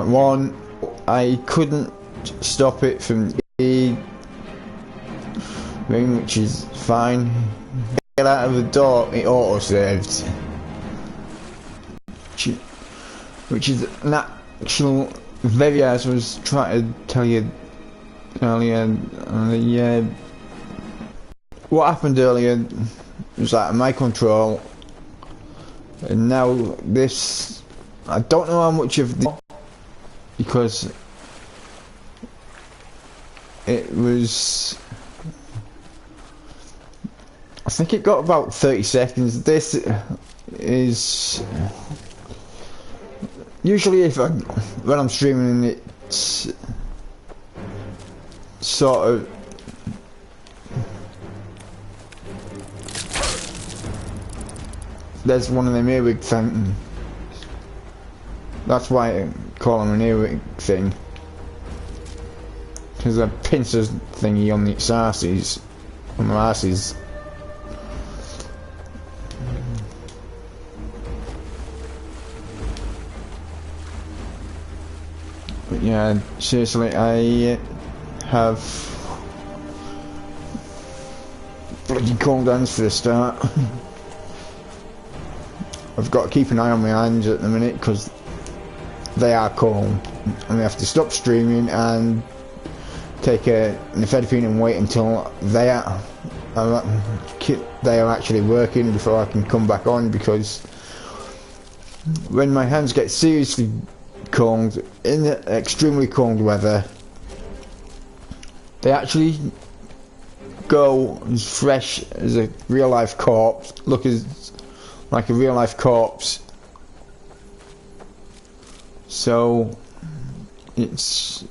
One, I couldn't stop it from the room, which is fine. Get out of the door, it auto-saved. Which is an actual, very, as I was trying to tell you earlier, what happened earlier was out of my control, and now this, I don't know how much of the, because it was, I think it got about 30 seconds. This is usually when I'm streaming, it's sort of there's one of them earwig thing. That's why I call them an earwig thing, because a pincers thingy on the arses, on the arses. But yeah, seriously, I have bloody cold hands for a start. I've got to keep an eye on my hands at the minute because they are cold, and we have to stop streaming and take a nifedipine and wait until they are actually working before I can come back on, because when my hands get seriously cold in extremely cold weather, they actually go as fresh as a real life corpse, look as like a real life corpse. So that's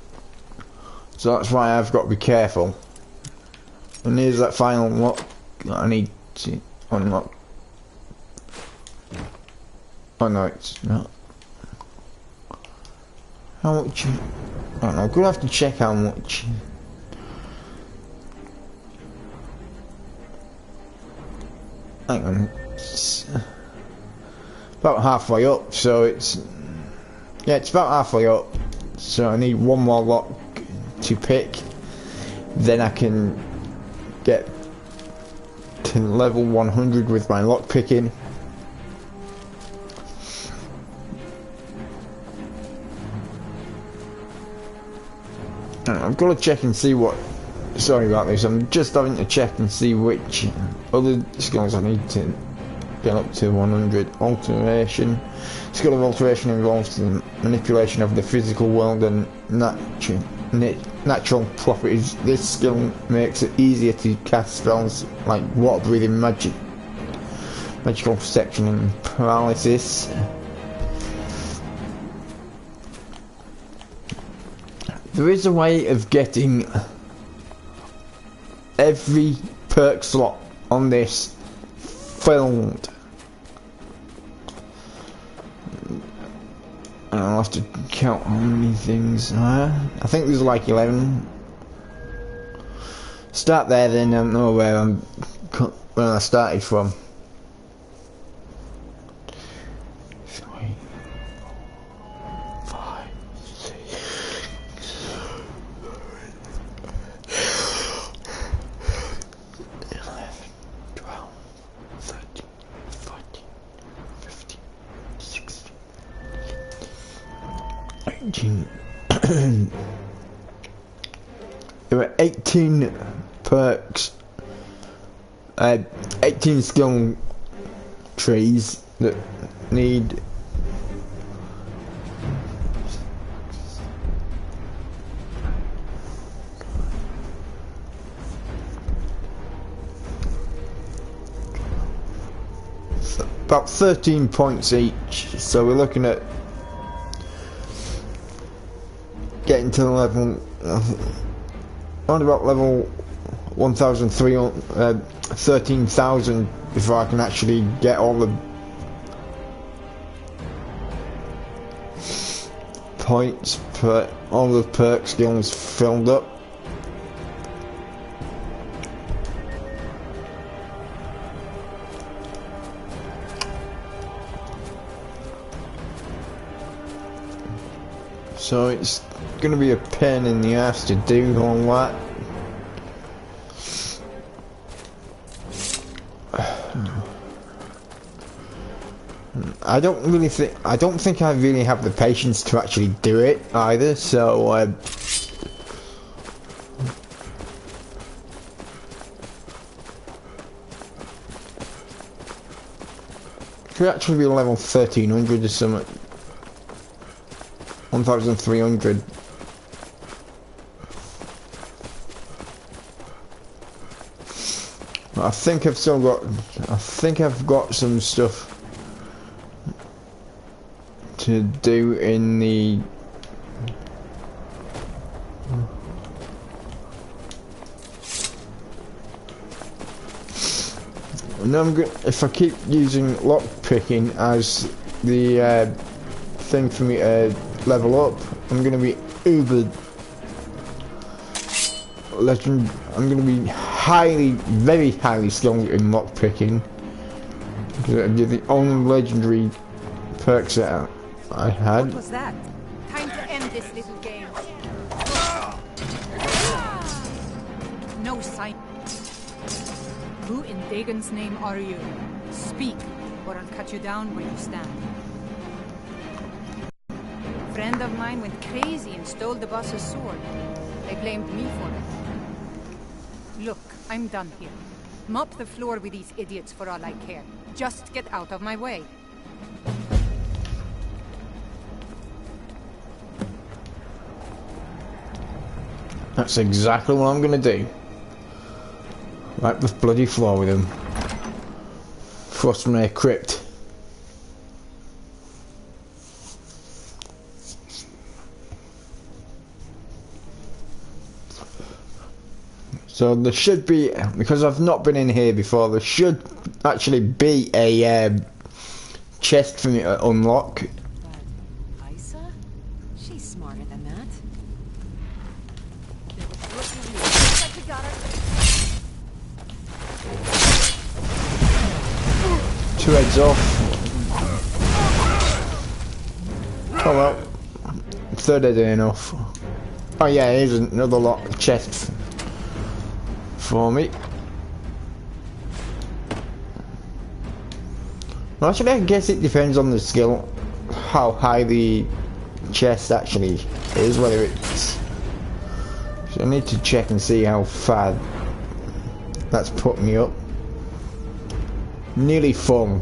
why I've got to be careful. And here's that final lock that I need to unlock. Oh no, it's not. How much? I don't know, I'm gonna have to check how much. Hang on, it's about halfway up, so it's, yeah, it's about halfway up, so I need one more lock to pick, then I can get to level 100 with my lock picking. I've got to check and see what, sorry about this, I'm just having to check and see which other skills I need to get up to 100. Alteration. Skill of alteration involves the manipulation of the physical world and natural properties. This skill makes it easier to cast spells like water breathing, magical perception and paralysis. There is a way of getting every perk slot on this filled. And I'll have to count how many things are. I think there's like 11. Start there, then I don't know where I started from. 3, 4, 5, 6, 11, 12, 13, 14, 15, 16, 18. There were 18 perks, 18 skill trees that need about 13 points each, so we're looking at getting to the level around about level 1,300, 13,000 before I can actually get all the points per all the perk skills filled up. So it's gonna be a pain in the ass to do all that. I don't think I really have the patience to actually do it either, so could actually be level 1300 or something. 1300. I think I've got some stuff to do in the and if I keep using lock picking as the thing for me to level up, I'm gonna be uber legend. I'm gonna be very highly skilled in lock picking because they're the only legendary perks that I had. What was that? Time to end this little game. No sign. Who in Dagon's name are you? Speak, or I'll cut you down where you stand. A friend of mine went crazy and stole the boss's sword. They blamed me for it. Look, I'm done here. Mop the floor with these idiots for all I care. Just get out of my way. That's exactly what I'm gonna do. Wipe the bloody floor with him. Thrust me a crypt. So there should be, because I've not been in here before, there should actually be a chest for me to unlock. But Isa? She's smarter than that. Two heads off. Oh well. Third head ain't enough. Oh yeah, here's another lot of chests for me. Well, actually, I guess it depends on the skill, how high the chest actually is, whether it's... So I need to check and see how far that's put me up. Nearly full.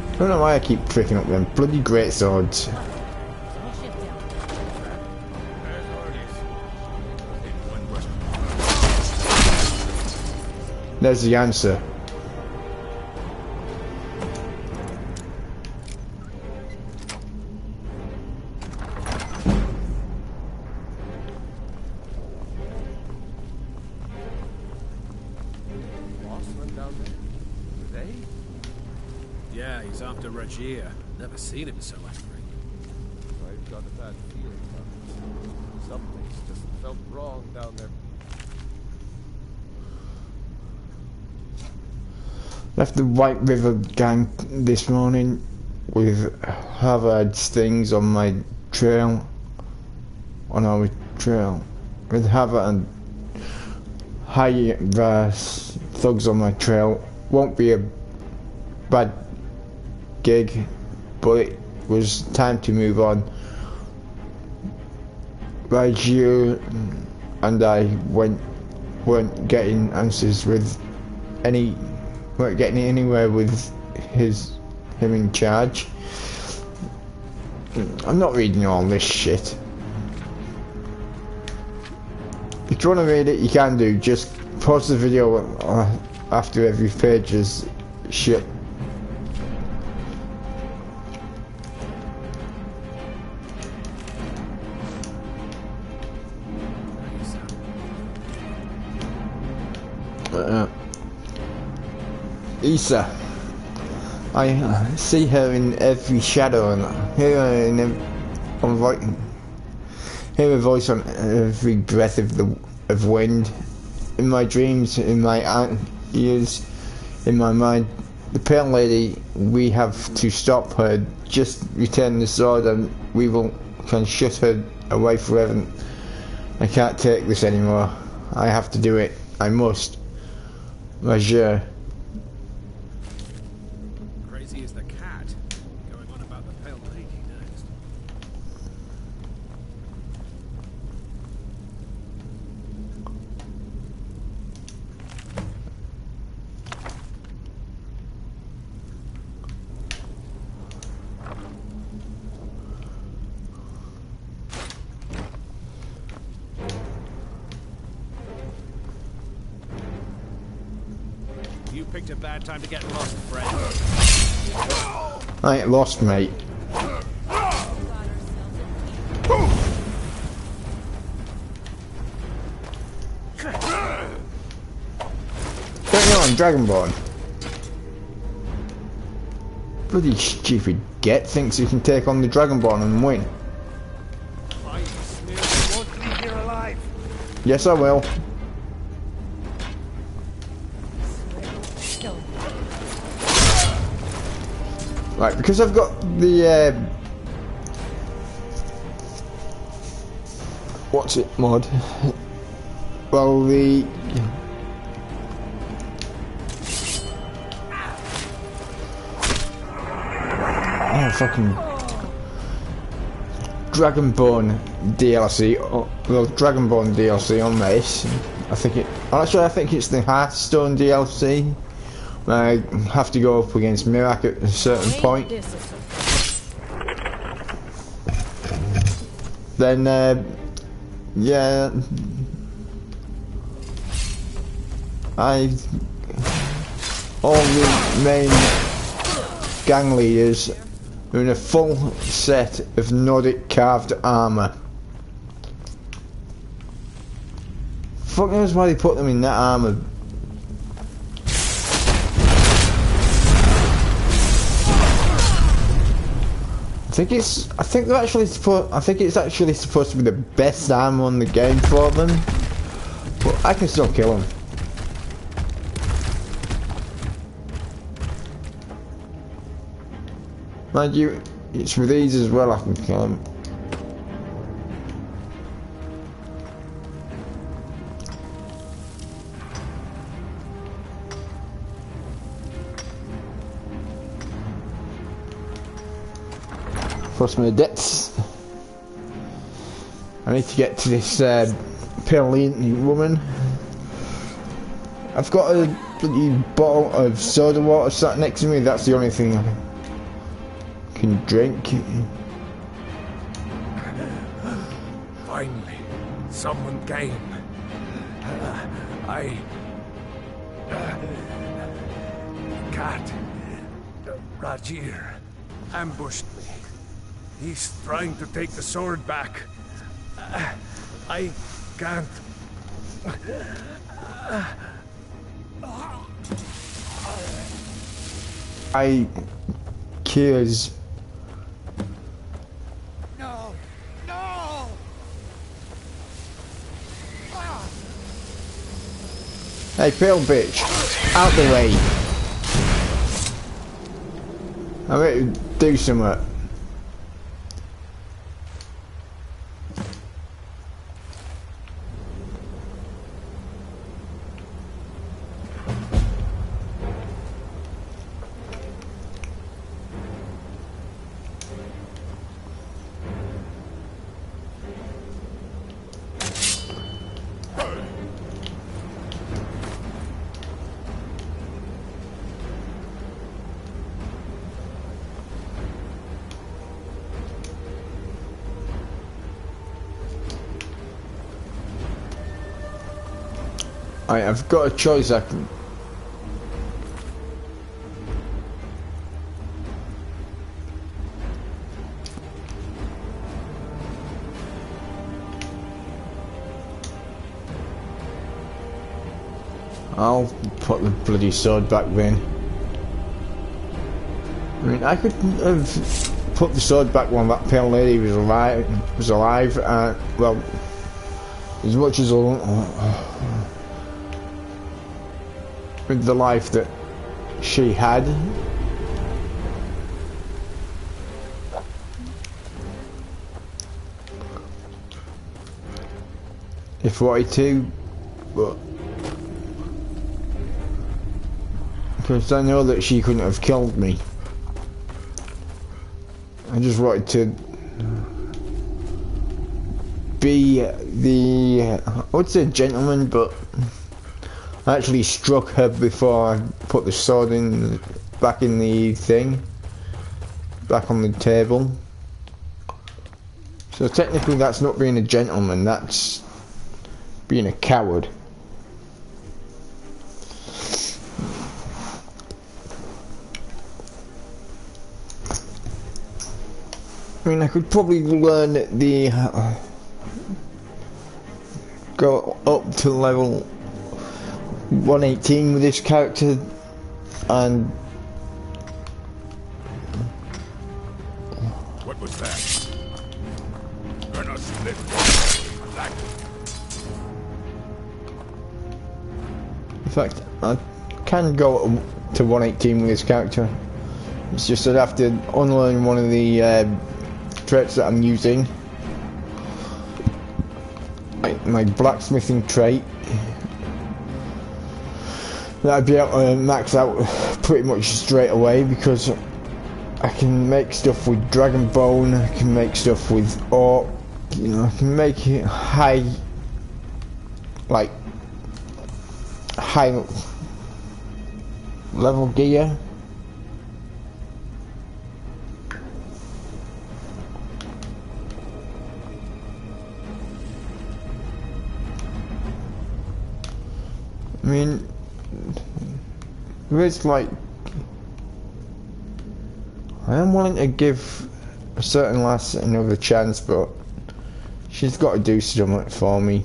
I don't know why I keep picking up them bloody great swords. There's the answer. Yeah, he's after Regia. Never seen him so angry. I've got a bad feeling about it. Something's just felt wrong down there. Left the White River gang this morning with Harvard's things on my trail. On our trail. With Harvard and high-rise thugs on my trail. Won't be a bad gig, but it was time to move on. Raju and I weren't getting answers with weren't getting anywhere with him in charge. I'm not reading all this shit. If you want to read it, you can do. Just pause the video after every page is shit. Isa, I see her in every shadow and hear her in hear a voice on every breath of wind. In my dreams, in my ears, in my mind. The Pale Lady, we have to stop her. Just return the sword and we can shut her away forever. I can't take this anymore. I have to do it. I must. Major. Crazy as the cat. Going on about the Pale Lady next. You picked a bad time to get lost, friend. I ain't lost, mate. Don't know I'm Dragonborn. Bloody stupid get thinks he can take on the Dragonborn and win. Won't leave here alive. Yes, I will. Right, because I've got the what's it mod? Well, the fucking Dragonborn DLC. Well, Dragonborn DLC on this. I think it's the Hearthstone DLC. I have to go up against Mirak at a certain point. Then, yeah, all the main gang leaders are in a full set of Nordic carved armour. Fuck knows why they put them in that armour. I think it's actually supposed to be the best armor on the game for them, but I can still kill them. Mind you, it's with these as well I can kill them. Plus my debts. I need to get to this Pale Lady woman. I've got a bloody bottle of soda water sat next to me. That's the only thing I can drink. Finally, someone came. Cat. Rajir ambushed me. He's trying to take the sword back. I can't. Kiers. No! No! Hey, Pale bitch, out the way. I'm ready to do something. I've got a choice. I can. I'll put the bloody sword back then. I mean, I could have put the sword back when that pale lady was alive, well, as much as with the life that she had. If wanted to, but because I know that she couldn't have killed me. I just wanted to be the, I would say gentleman, but I actually struck her before I put the sword back in the thing, back on the table. So technically that's not being a gentleman, that's being a coward. I mean, I could probably learn the go up to level 118 with this character, and what was that? Gonna split. In fact, I can go up to 118 with this character. It's just I'd have to unlearn one of the traits that I'm using, like my blacksmithing trait. That I'd be able to max out pretty much straight away, because I can make stuff with dragon bone, I can make stuff with orc, you know, I can make it high, like high level gear. I mean, it's like, I am willing to give a certain lass another chance, but she's got to do something for me.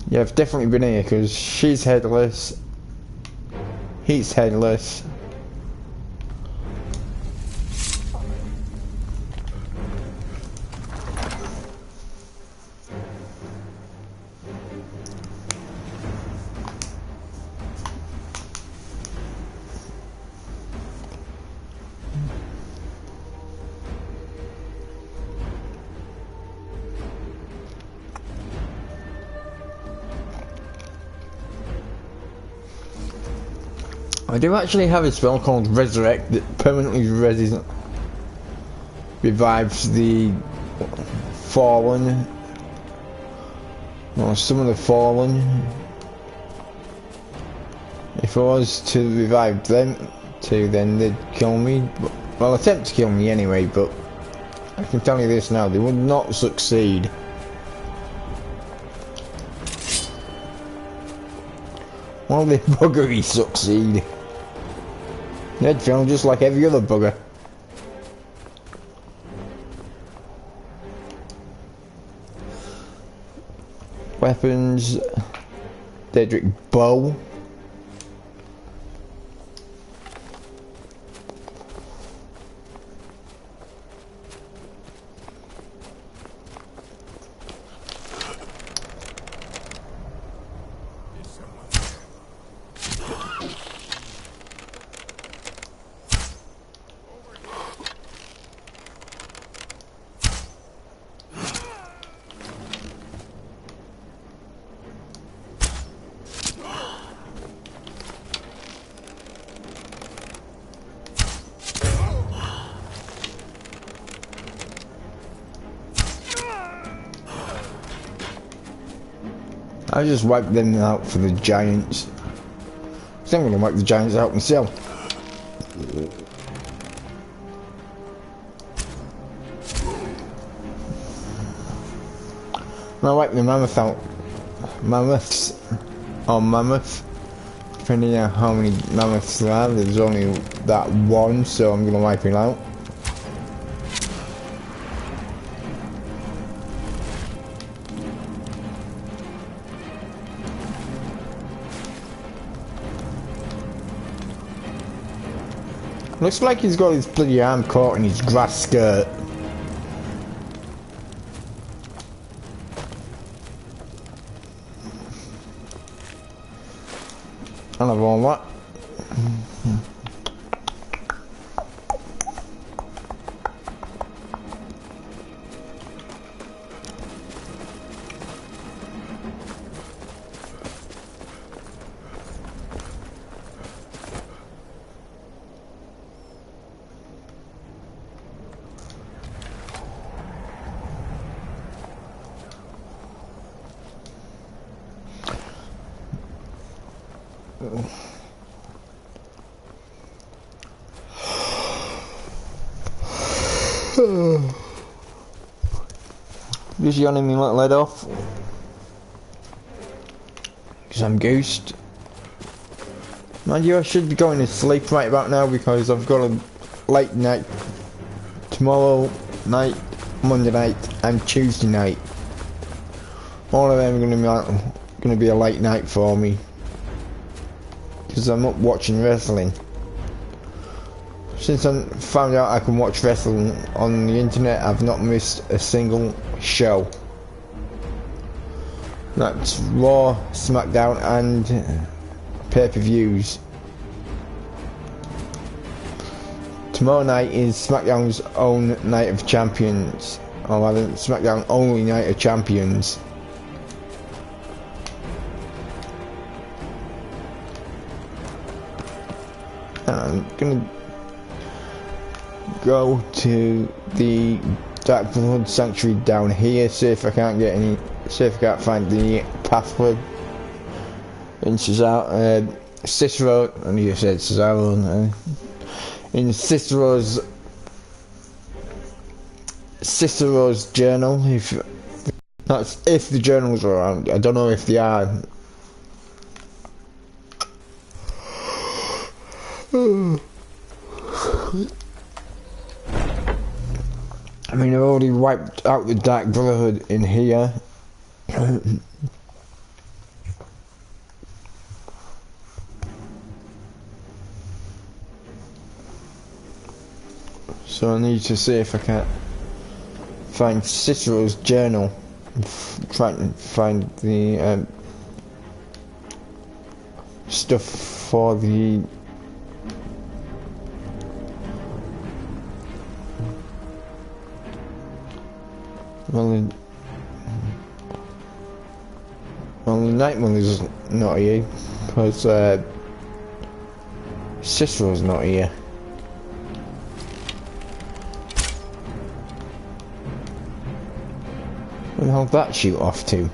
Yeah, I've definitely been here, because she's headless, he's headless. I do actually have a spell called Resurrect that permanently revives the fallen, or some of the fallen. If I was to revive them too, then they'd kill me. Well, attempt to kill me anyway, but I can tell you this now, they would not succeed. Well, the buggery succeed. They'd feel just like every other bugger. Weapons, Daedric bow. I just wipe them out for the giants. I'm gonna wipe the giants out myself. I wipe the mammoth out. Mammoths. Or mammoth. Depending on how many mammoths there are, there's only that one, so I'm gonna wipe it out. Looks like he's got his bloody arm caught in his grass skirt. I'll have all that. Just yawning me little head off. Because I'm goosed. Mind you, I should be going to sleep right about now because I've got a late night tomorrow night, Monday night and Tuesday night. All of them are going to be a late night for me. Because I'm up watching wrestling. Since I found out I can watch wrestling on the internet, I've not missed a single show. That's Raw, SmackDown and pay-per-views. Tomorrow night is SmackDown's own Night of Champions. Or rather, SmackDown only Night of Champions. And I'm gonna go to the Dark Blood Sanctuary down here, see if I can't find the password in Cesaro, Cicero, I knew you said Cesaro, in Cicero's journal, if the journals are around. I don't know if they are. I mean, I've already wiped out the Dark Brotherhood in here. So I need to see if I can find Cicero's journal. Try to find the stuff for the the Night Mother's not here because Cicero's not here. Where the hell did that shoot off to?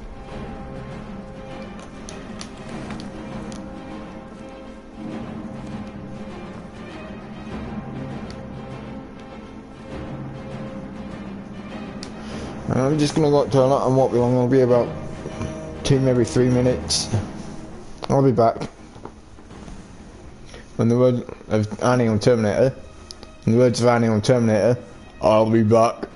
I'm just gonna go to the toilet and won't be long. I'll be about 2, maybe 3 minutes. I'll be back. In the words of Annie on Terminator, I'll be back.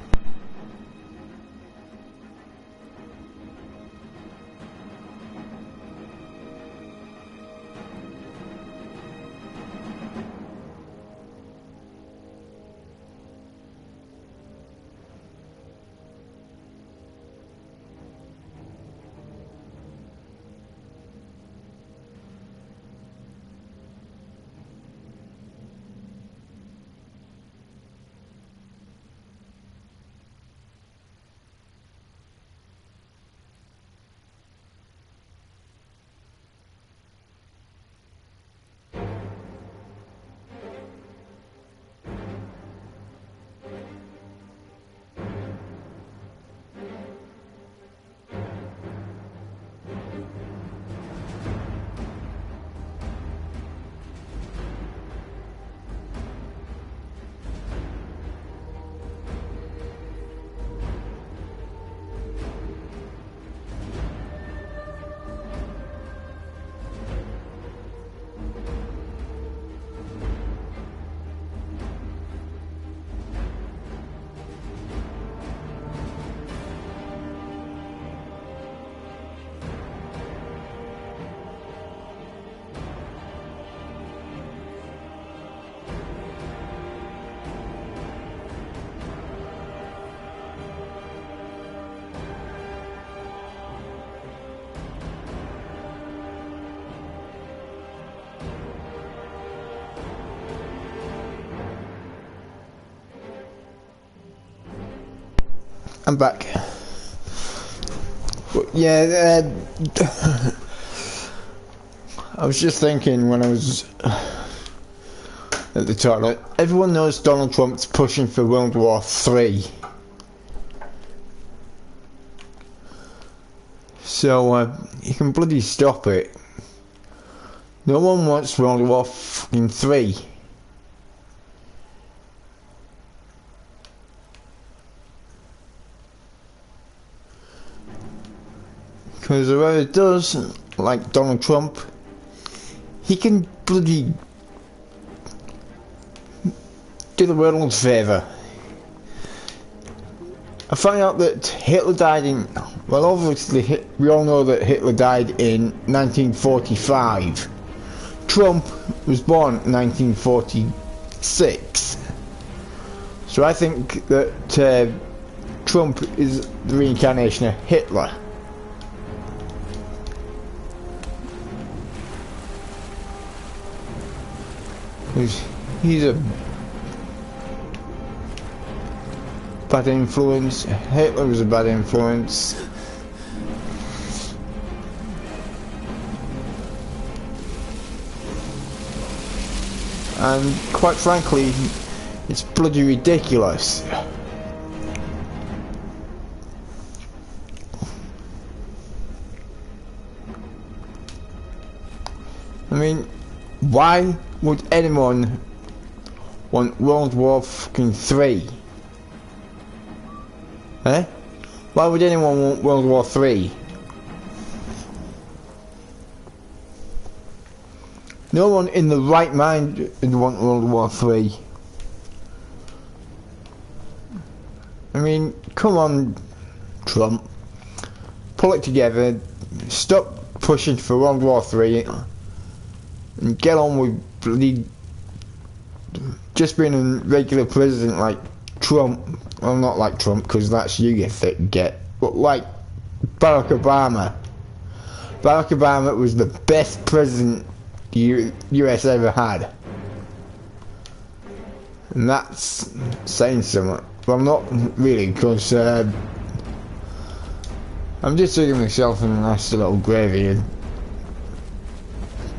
I'm back. But yeah, I was just thinking when I was at the toilet, everyone knows Donald Trump's pushing for World War III. So you can bloody stop it. No one wants World War III. Because whoever does, like Donald Trump, he can bloody do the world a favour. I found out that Hitler died in, well obviously we all know that Hitler died in 1945. Trump was born in 1946. So I think that Trump is the reincarnation of Hitler. He's a bad influence. Hitler was a bad influence. And quite frankly, it's bloody ridiculous. I mean, why would anyone want World War III? Eh? Why would anyone want World War III? No one in the right mind would want World War III. I mean, come on, Trump. Pull it together. Stop pushing for World War III. And get on with bloody just being a regular president like Trump. Well, not like Trump, because that's you thick get. But like Barack Obama. Barack Obama was the best president the US ever had. And that's saying something. Well, not really, because I'm just digging myself in a nasty little gravy. And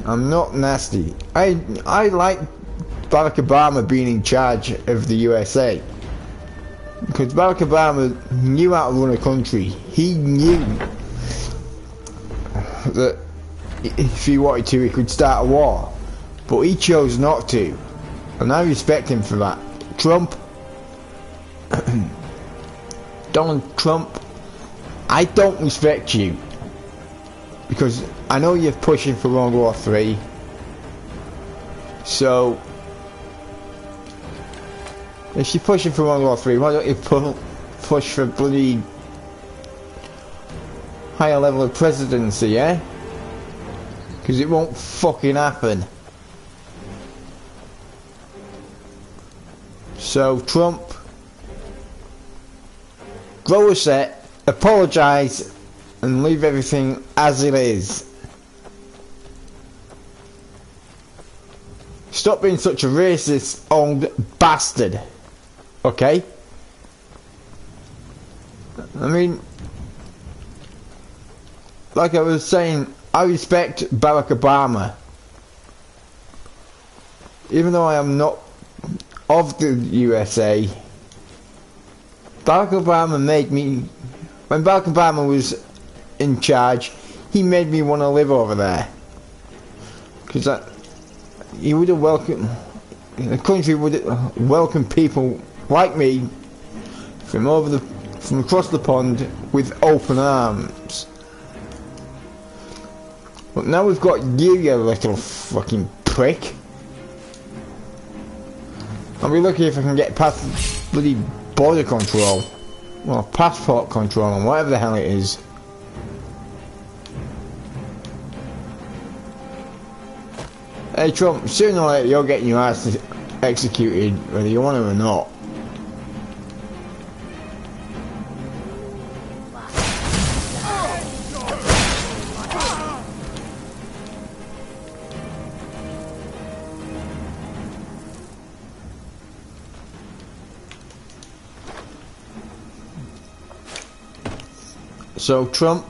I'm not nasty. I like Barack Obama being in charge of the USA. Because Barack Obama knew how to run a country. He knew that if he wanted to, he could start a war. But he chose not to. And I respect him for that. Trump, Donald Trump, I don't respect you. Because I know you're pushing for World War III. So, if you're pushing for World War III, why don't you push for bloody higher level of presidency, eh? Because it won't fucking happen. So, Trump, grow a set, apologise, and leave everything as it is. Stop being such a racist old bastard. Okay? I mean, like I was saying, I respect Barack Obama. Even though I am not of the USA, Barack Obama made me, when Barack Obama was in charge, he made me want to live over there. Because he would have welcomed, the country would welcome people like me from across the pond with open arms. But now we've got you little fucking prick. I'll be lucky if I can get past bloody border control. Well, passport control and whatever the hell it is. Hey Trump, sooner or later you're getting your ass executed, whether you want to or not. So Trump,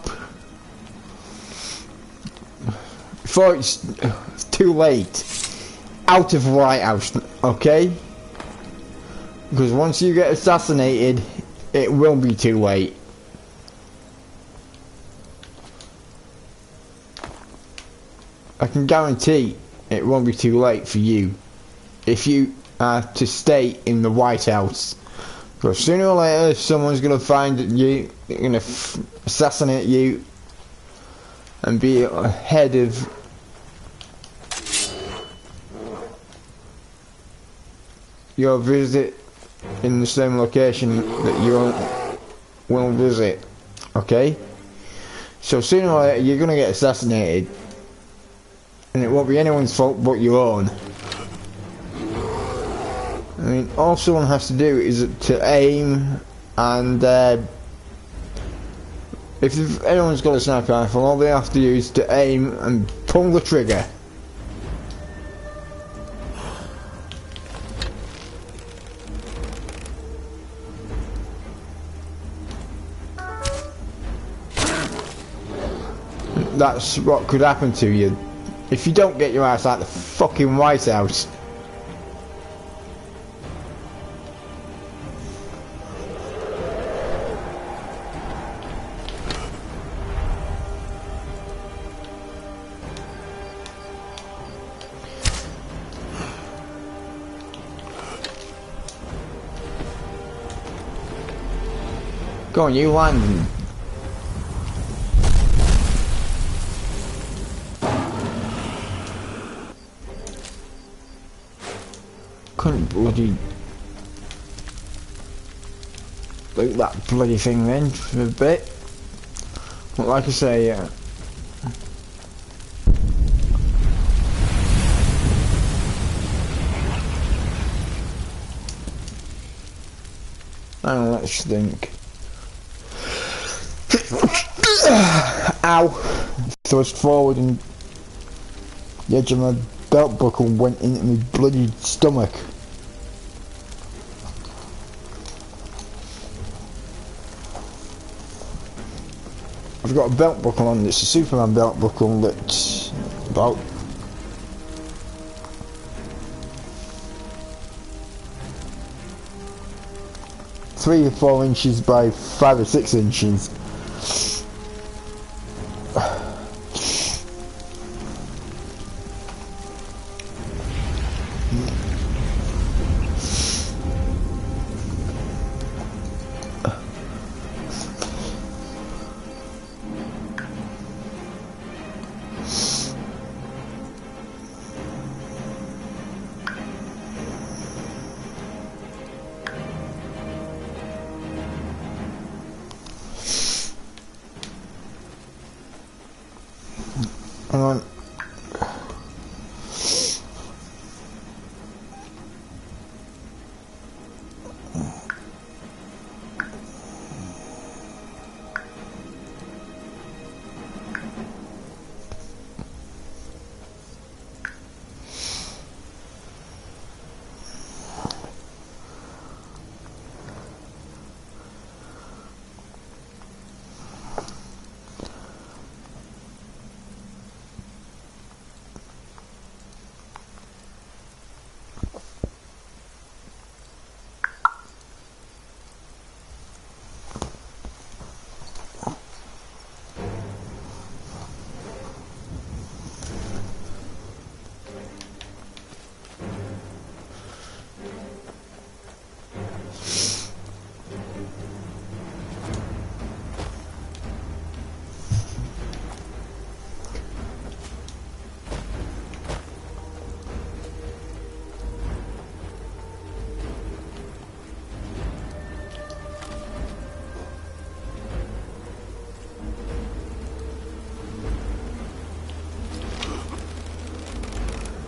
before it's too late, out of the White House, okay? Because once you get assassinated, it will be too late. I can guarantee it won't be too late for you if you are to stay in the White House. Because sooner or later, someone's going to find you, they're going to assassinate you, and be ahead of your visit in the same location that you will visit. Okay? So sooner or later, you're going to get assassinated. And it won't be anyone's fault but your own. I mean, all someone has to do is to aim, and if anyone's got a sniper rifle, all they have to do is to aim and pull the trigger. That's what could happen to you if you don't get your ass out of the fucking White House. Go on, you land. Couldn't bloody loot that bloody thing then for a bit. But like I say, hang on, let's think. Ow! Thrust forward and the edge of my belt buckle went into my bloody stomach. I've got a belt buckle on, it's a Superman belt buckle that's about 3 or 4 inches by 5 or 6 inches. Hang on.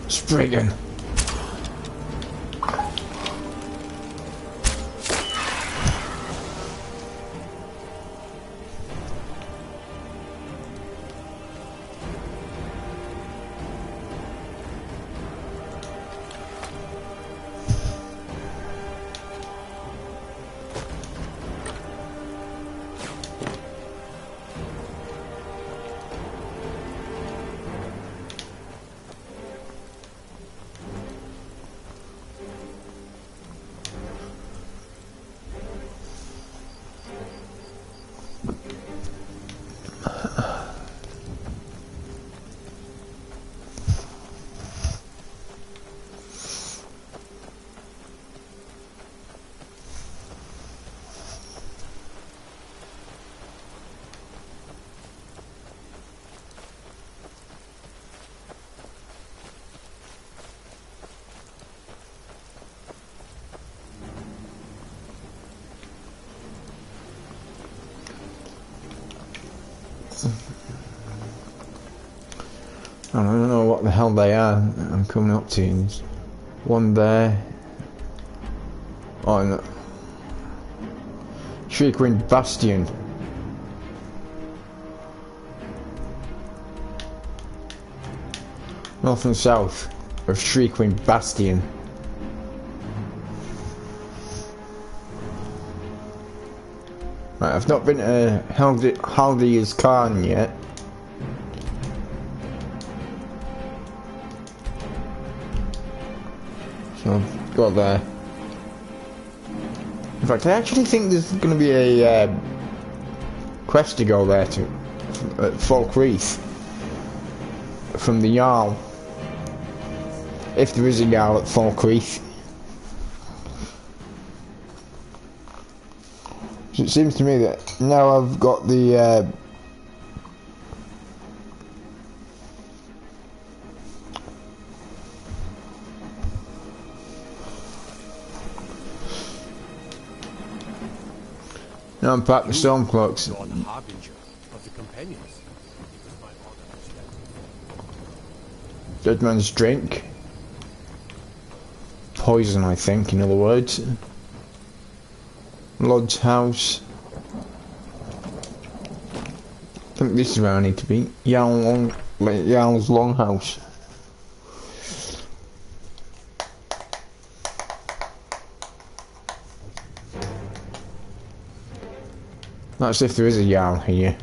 Spriggan. I don't know what the hell they are. I'm coming up to. There's one there. Oh no. Shrieking Bastion. North and south of Shrieking Bastion. Right, I've not been to Haldir's Khan yet. So I've got there. In fact, I actually think there's going to be a quest to go there to at Falkreath from the Jarl. If there is a Jarl at Falkreath. So it seems to me that now I've got the now I'm back to Stormcloaks. Lord Harbinger of the Companions. It was my honor to stand. Dead man's drink. Poison, I think, in other words. Lord's house. I think this is where I need to be. Jarl's Longhouse. That's if there is a Jarl here.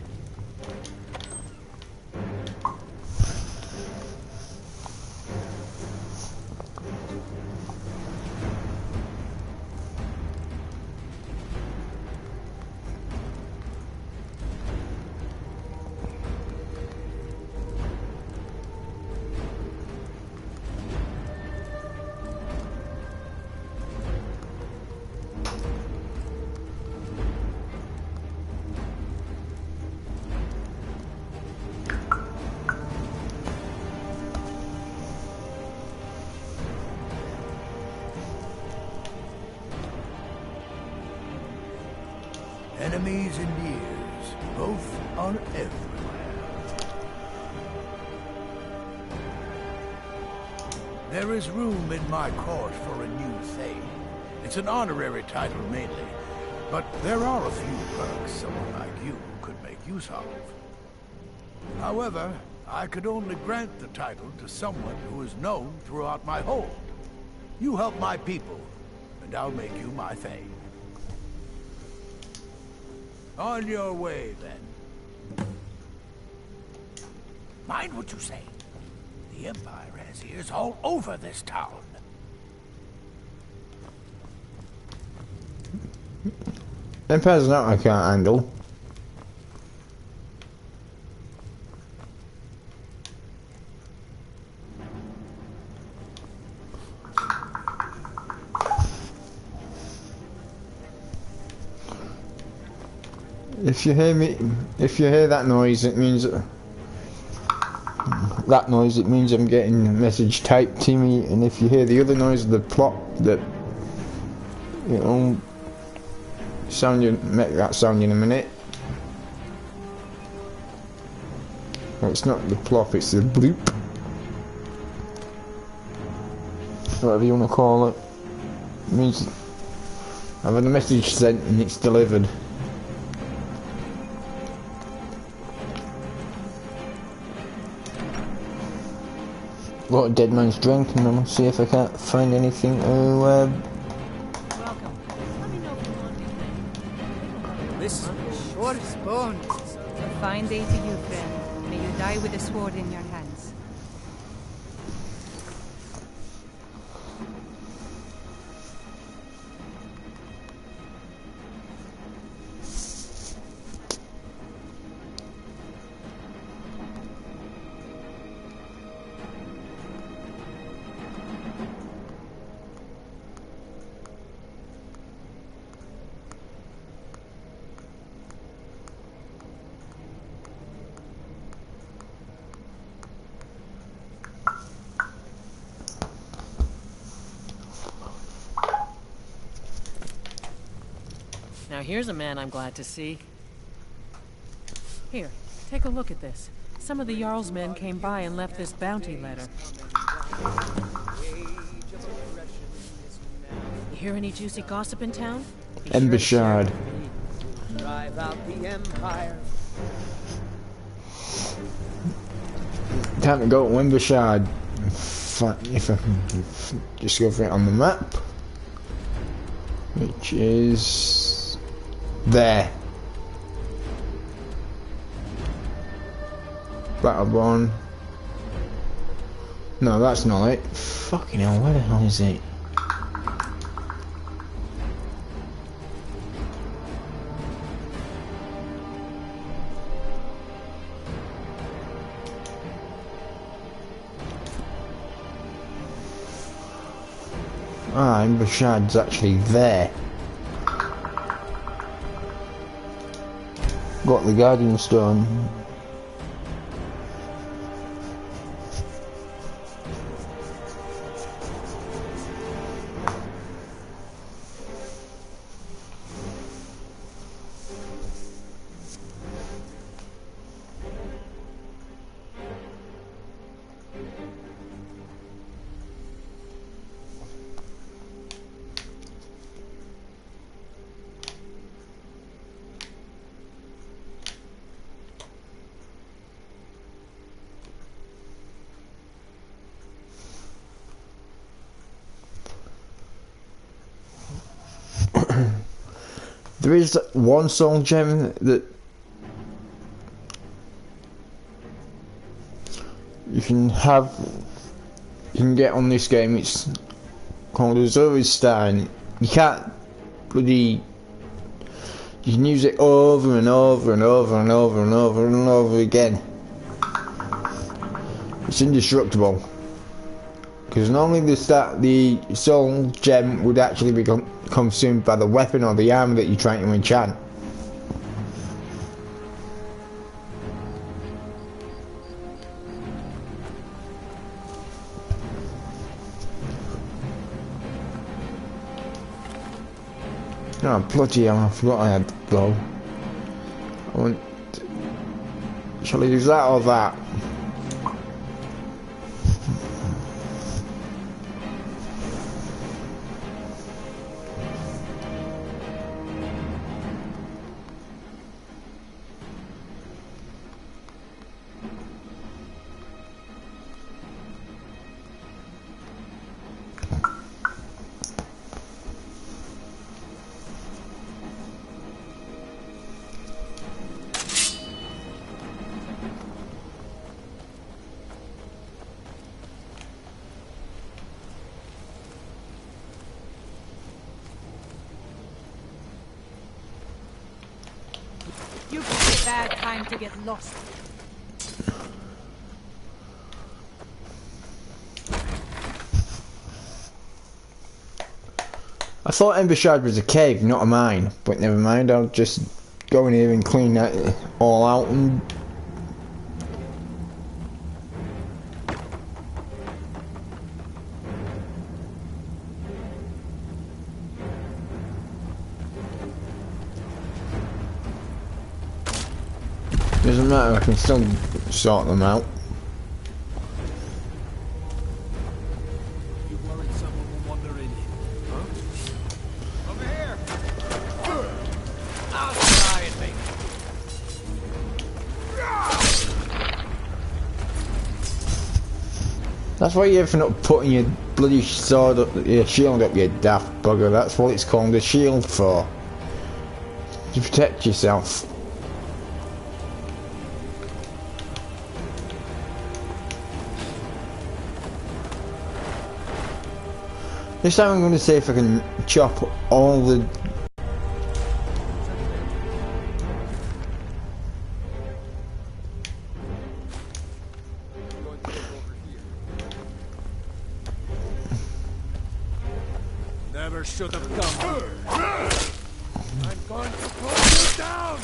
Enemies and years, both are everywhere. There is room in my court for a new thing. It's an honorary title mainly, but there are a few perks someone like you could make use of. However, I could only grant the title to someone who is known throughout my hold. You help my people, and I'll make you my thane. On your way, then. Mind what you say. The Empire has ears all over this town. Empire's not I can't handle. If you hear that noise, it means it means I'm getting a message typed to me, and if you hear the other noise, the plop that make that sound in a minute. Well, it's not the plop, it's the bloop. Whatever you want to call it. It means I've had a message sent and it's delivered. A lot of dead man's drink, and I'm gonna see if I can't find anything to Welcome. Let me know if you want anything. This is Short bones. A fine day to you, friend. May you die with a sword in your hands. Now here's a man I'm glad to see. Here, take a look at this. Some of the Jarl's men came by and left this bounty letter. You hear any juicy gossip in town? Be sure to share it Embuscade. with me. Drive out the Empire. Time to go to Embuscade. If I can discover it on the map. Which is there. Battleborn. No, that's not it. Fucking hell, where the hell is it? Ah, Embuscade's actually there. Got the Guardian Stone. There is one soul gem that you can get on this game. It's called Azuristein. You can't bloody. You can use it over and over and over and over and over and over again. It's indestructible. Because normally the soul gem would actually become consumed by the weapon or the armor that you're trying to enchant. Oh bloody hell, I forgot I had the bow. Shall I use that or that? You picked a bad time to get lost. I thought Embuscade was a cave, not a mine, but never mind, I'll just go in here and clean that all out and... Doesn't matter, I can still sort them out. You worried someone will wander in? Huh? Over here! I'll try and make That's why you're for not putting your bloody sword up, your shield up, you daft bugger. That's what it's called a shield for. To protect yourself. This time I'm going to see if I can chop all the... Never should have come here. I'm going to pull you down!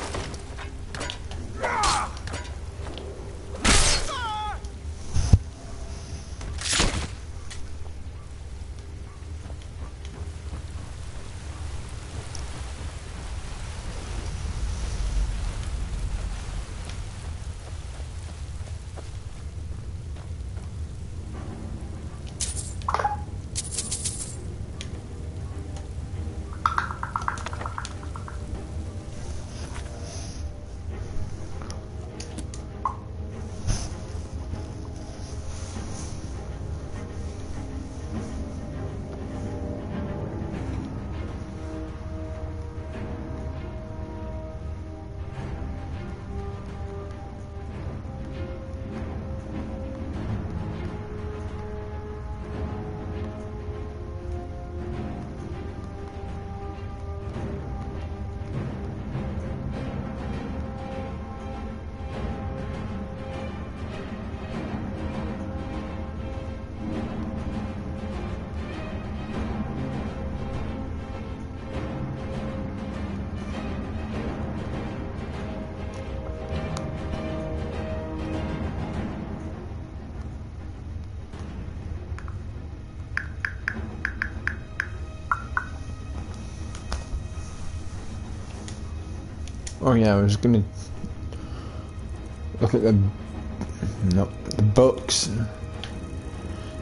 Oh yeah, I was gonna look at the books.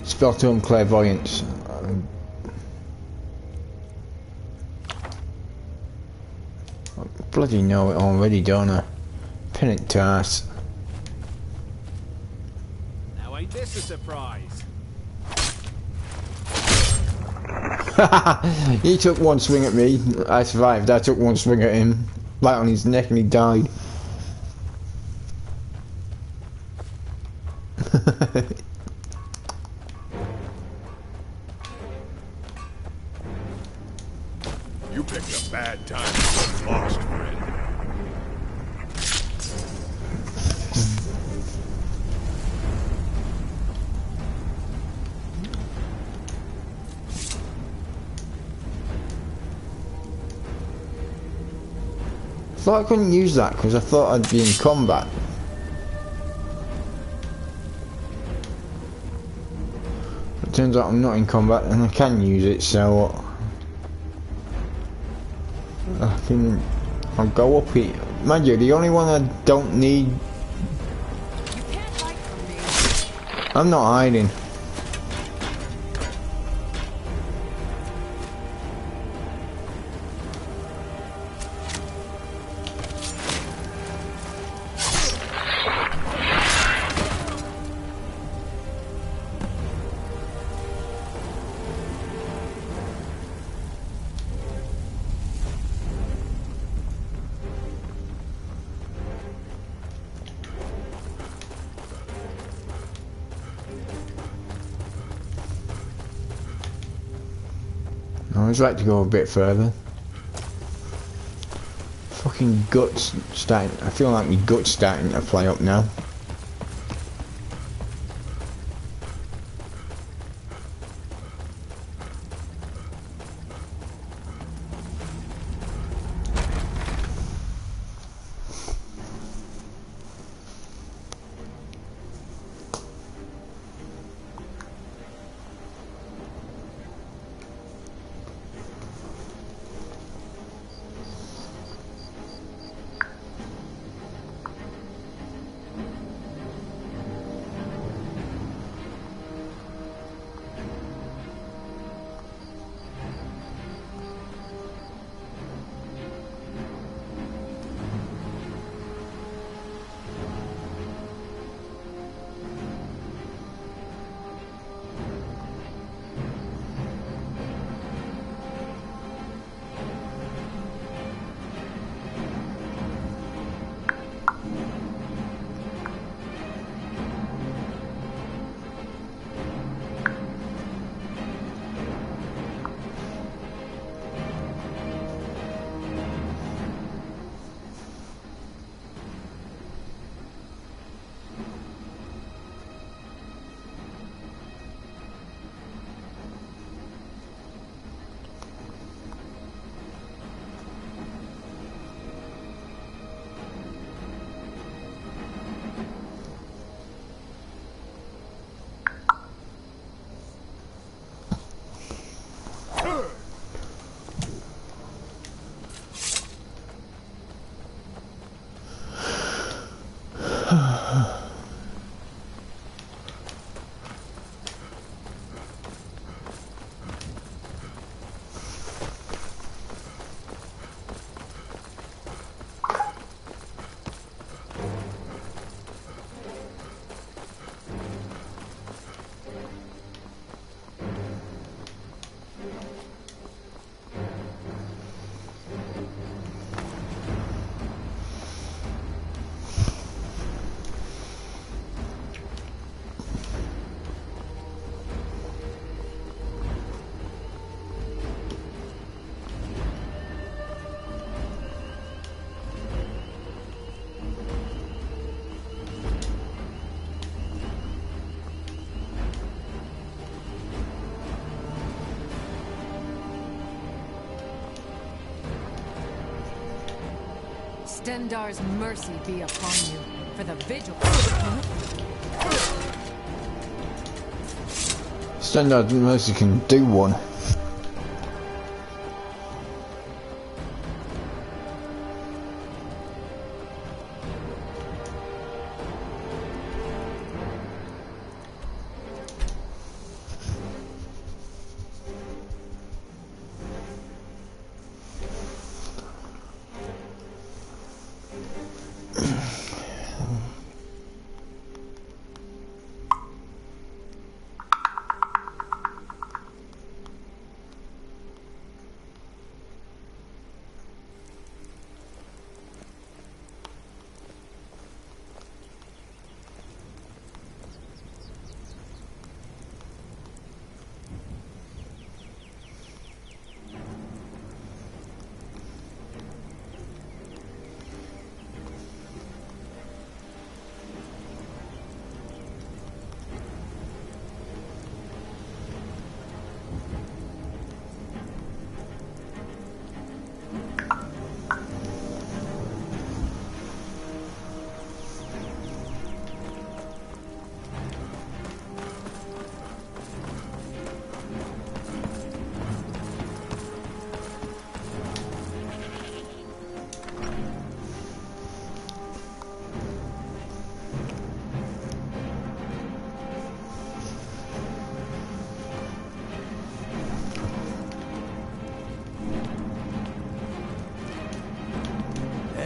Spell to him clairvoyance. I bloody know it already, don't I? Pin it to ass. Now ain't this a surprise? He took one swing at me. I survived. I took one swing at him, right on his neck, and he died. You picked a bad time to get lost, friend. I thought I couldn't use that because I thought I'd be in combat. It turns out I'm not in combat and I can use it, so I'll go up here. Mind you, the only one I don't need. You can't hide from me. I'm not hiding. I always like to go a bit further. Fucking guts starting. I feel like my guts starting to play up now. Stendar's mercy be upon you, for the vigil. Standard Mercy can do one.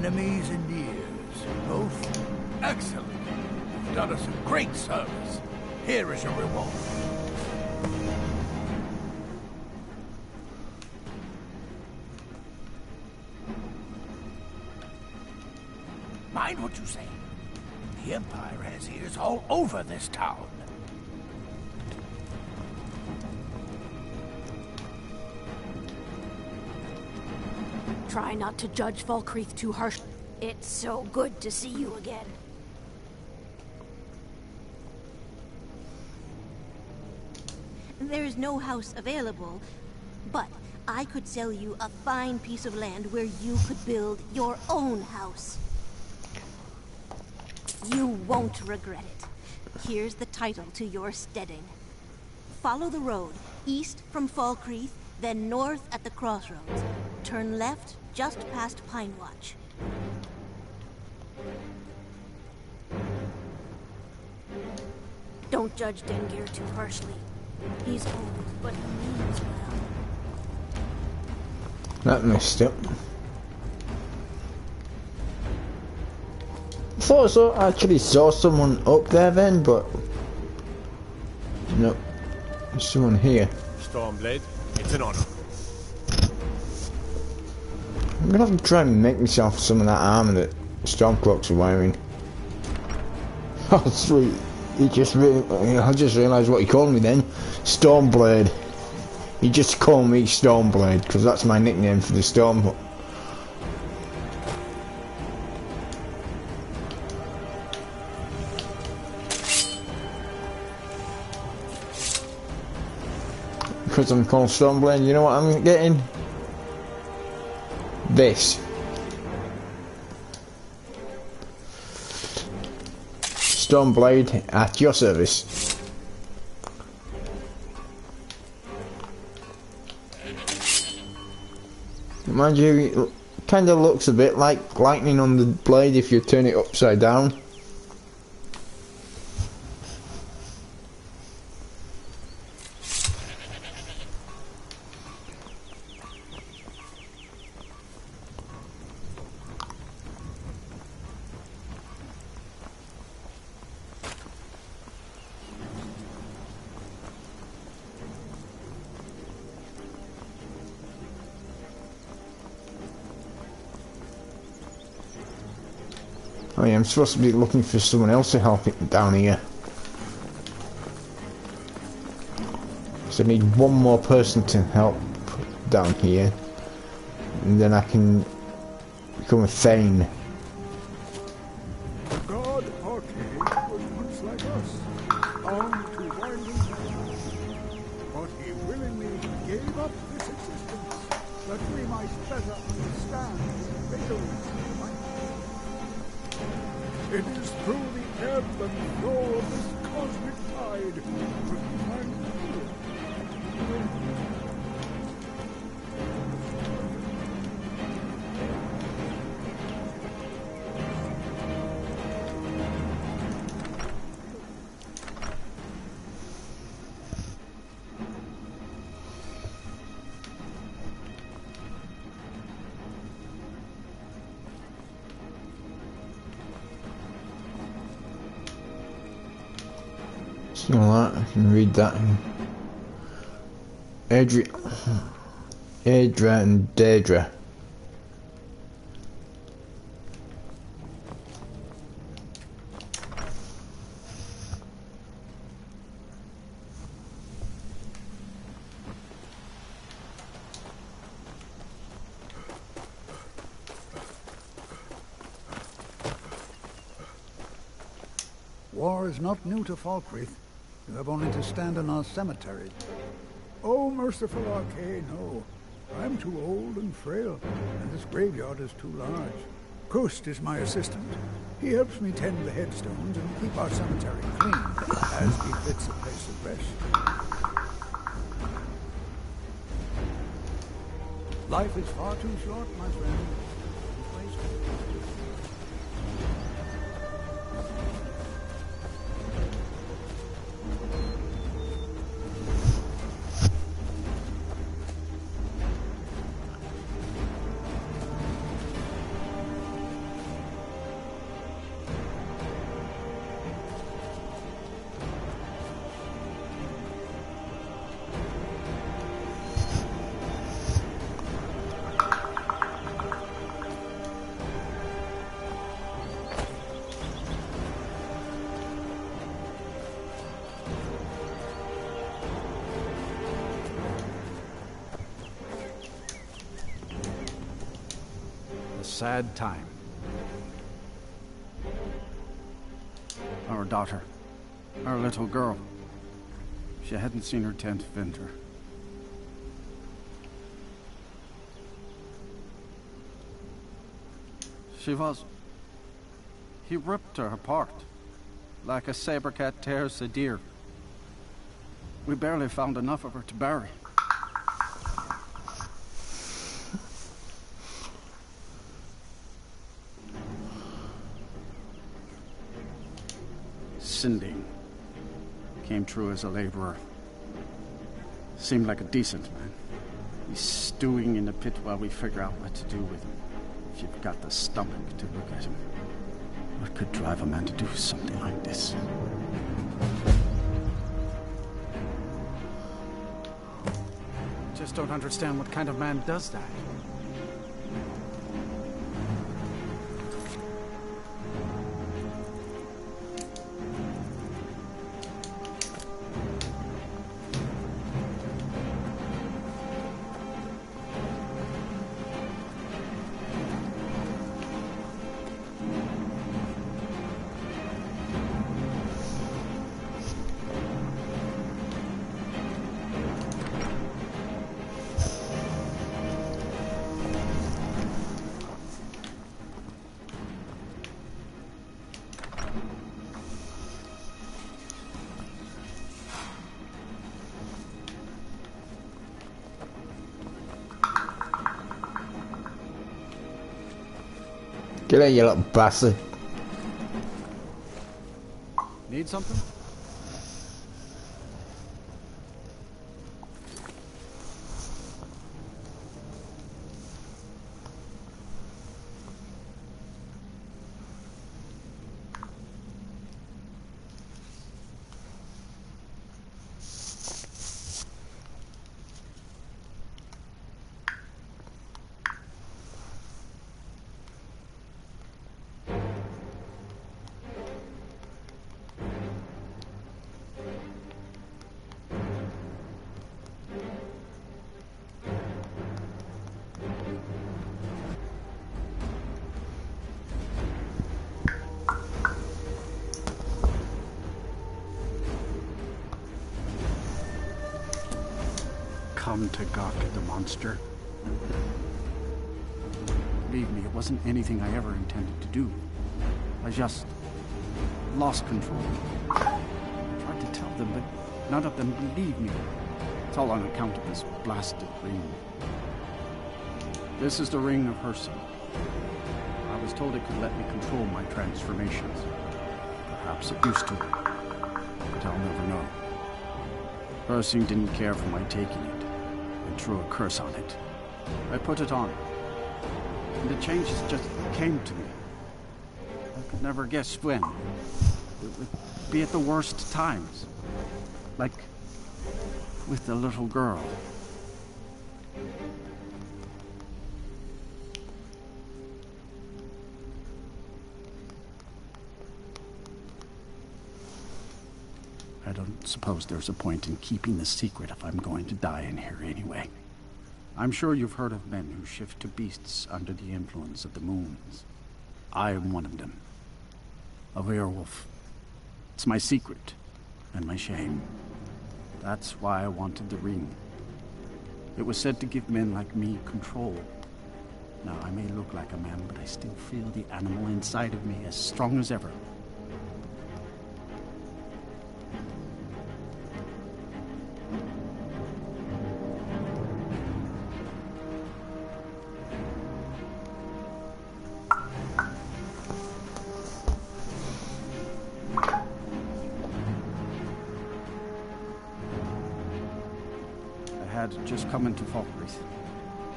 Enemies and nears, both excellent. You've done us a great service. Here is your reward. Mind what you say. The Empire has ears all over this town. Try not to judge Falkreath too harsh. It's so good to see you again. There's no house available, but I could sell you a fine piece of land where you could build your own house. You won't regret it. Here's the title to your steading. Follow the road, east from Falkreath, then north at the crossroads. Turn left just past Pine Watch. Don't judge Dengir too harshly. He's old, but he means well. That messed up. I thought I actually saw someone up there then, but no, there's someone here. Stormblade, it's an honor. I'm gonna have to try and make myself some of that armor that Stormcloaks are wearing. Oh sweet, I just realised what he called me then. Stormblade. He just called me Stormblade, because that's my nickname for the Storm. Because I'm called Stormblade, you know what I'm getting? This. Stormblade at your service. Mind you, it kind of looks a bit like lightning on the blade if you turn it upside down. Oh yeah, I'm supposed to be looking for someone else to help it down here. So I need one more person to help down here. And then I can become a Thane. God Arcade was once like us, bound to winding paths. But he willingly gave up this existence, that we might better understand the failings of life. It is through the ebb and flow of this cosmic tide that we find freedom. So that I can read that. Aedra and Daedra. War is not new to Falkreath. You have only to stand in our cemetery. Oh, merciful Arcane, no. I'm too old and frail, and this graveyard is too large. Kust is my assistant. He helps me tend the headstones and keep our cemetery clean, as befits a place of rest. Life is far too short, my friend. Don't waste it. sad time. Our daughter. Our little girl. She hadn't seen her 10th winter. She was... He ripped her apart. Like a saber cat tears a deer. We barely found enough of her to bury. Sinding came through as a laborer. Seemed like a decent man. He's stewing in the pit while we figure out what to do with him. If you've got the stomach to look at him. What could drive a man to do something like this? Just don't understand what kind of man does that. Get out, you little bastard. Need something? Come to gawk at the monster. Believe me, it wasn't anything I ever intended to do. I just lost control. I tried to tell them, but none of them believed me. It's all on account of this blasted ring. This is the ring of Herson. I was told it could let me control my transformations. Perhaps it used to, but I'll never know. Herson didn't care for my taking it. And threw a curse on it. I put it on, and the changes just came to me. I could never guess when. It would be at the worst times. Like with the little girl. I don't suppose there's a point in keeping the secret if I'm going to die in here anyway. I'm sure you've heard of men who shift to beasts under the influence of the moons. I am one of them. A werewolf. It's my secret and my shame. That's why I wanted the ring. It was said to give men like me control. Now, I may look like a man, but I still feel the animal inside of me as strong as ever. Just come into Falkreath.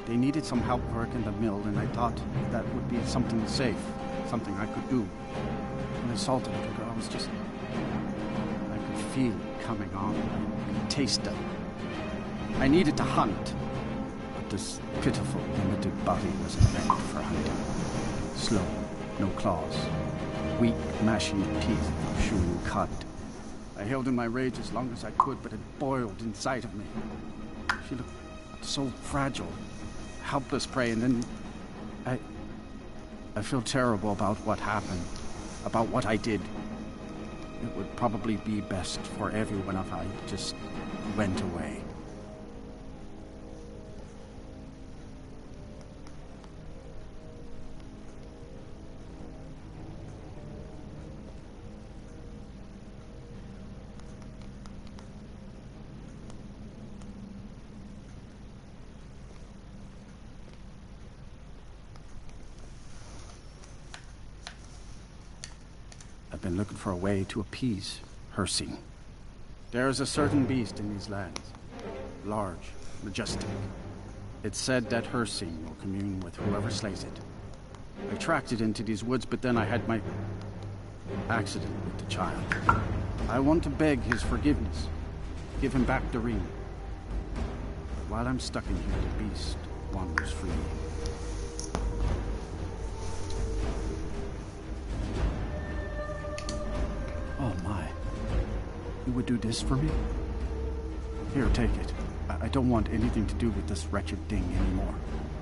They needed some help working the mill, and I thought that would be something safe, something I could do. When I saw the little girl, I was just... I could feel it coming on. I could taste it. I needed to hunt, but this pitiful, limited body wasn't meant for hunting. Slow, no claws, weak, mashing teeth of chewing cud. I held in my rage as long as I could, but it boiled inside of me. She looked so fragile, helpless prey, and then I feel terrible about what happened, about what I did. It would probably be best for everyone if I just went away. I've been looking for a way to appease Hersing. There is a certain beast in these lands. Large, majestic. It's said that Hersing will commune with whoever slays it. I tracked it into these woods, but then I had my accident with the child. I want to beg his forgiveness. Give him back the ring. But while I'm stuck in here, the beast wanders free. Oh my. You would do this for me? Here, take it. I don't want anything to do with this wretched thing anymore.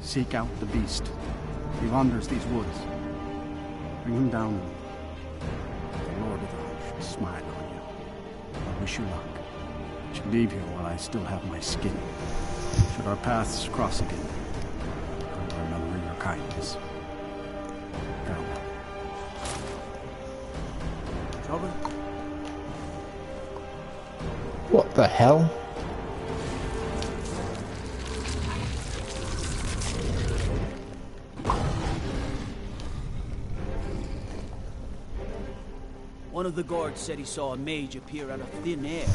Seek out the beast. He wanders these woods. Bring him down. The Lord of the Hunt should smile on you. I wish you luck. I should leave here while I still have my skin. Should our paths cross again, I will remember your kindness. Farewell. Tobin? What the hell? One of the guards said he saw a mage appear out of thin air.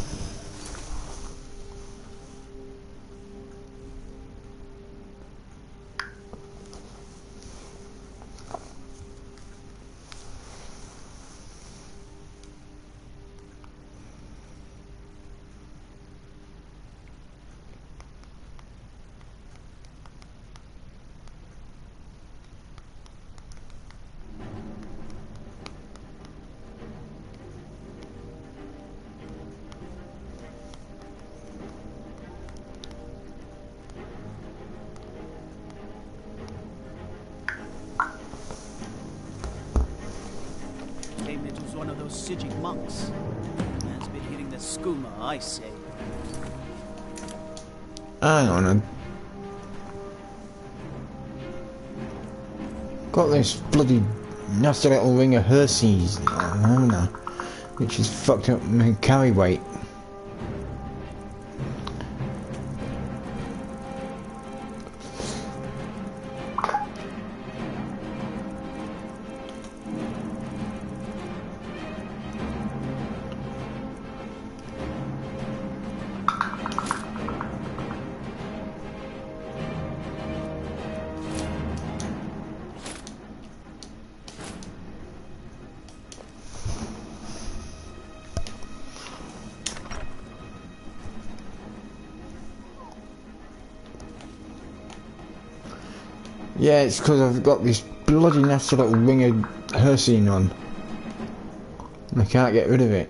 It was one of those Sijic monks. Man's been hitting the skooma, I say. Hang on. Got this bloody nasty little ring of Hershey's, haven't I? Which is fucked up my carry weight. Yeah, it's because I've got this bloody nasty little ring of Hershey on. And I can't get rid of it.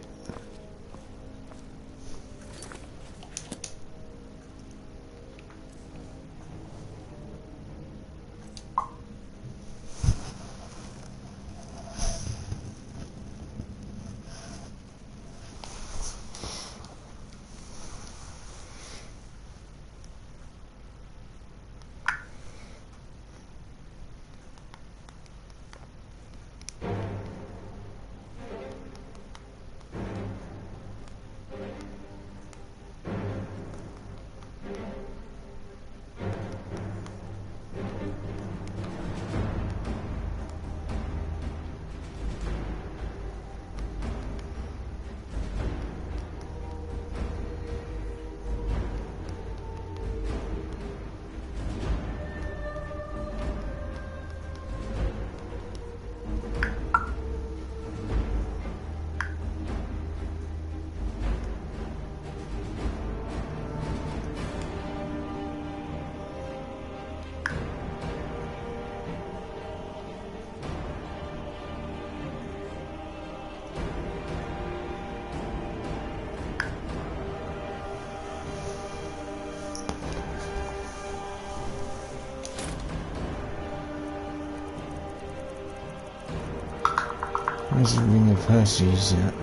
Where's the ring of Perseus at?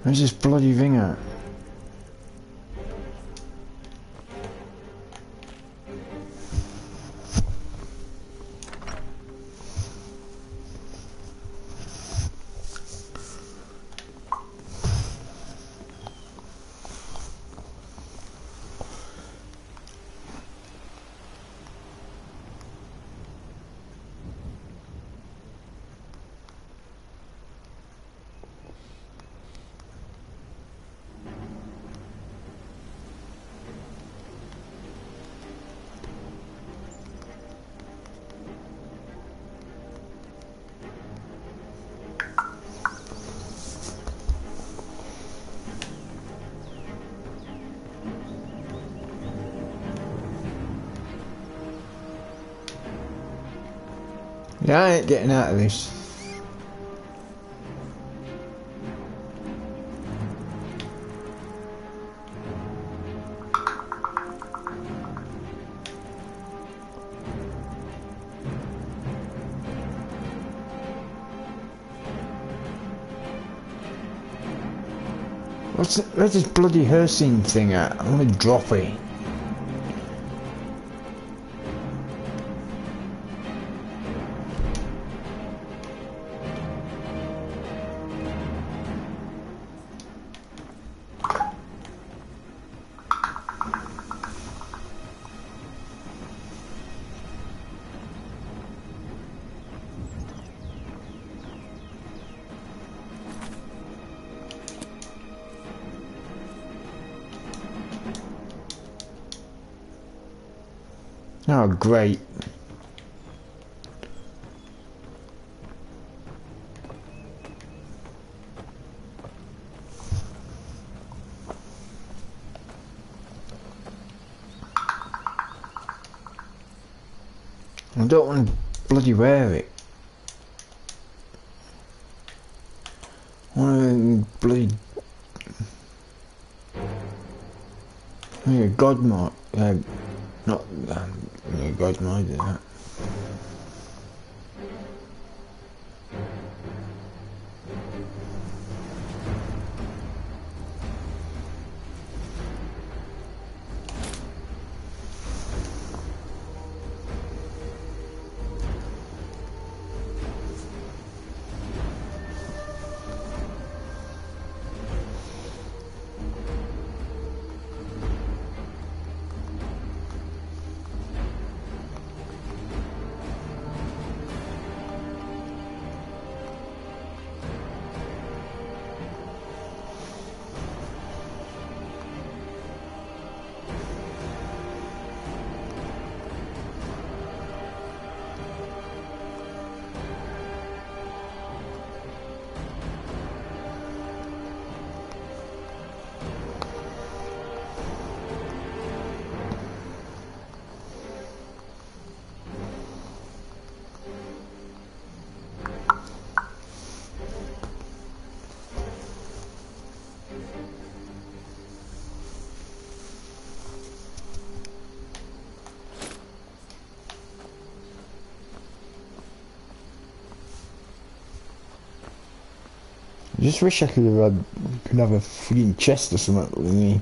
Where's this bloody ring at? Yeah, I ain't getting out of this. Where's this bloody Hersing thing at? I want to drop it. Oh, great. I don't want to bloody wear it. I want to bloody... Yeah, God mark. Not yeah, God mark did that. I just wish I could have a freaking chest or something with me.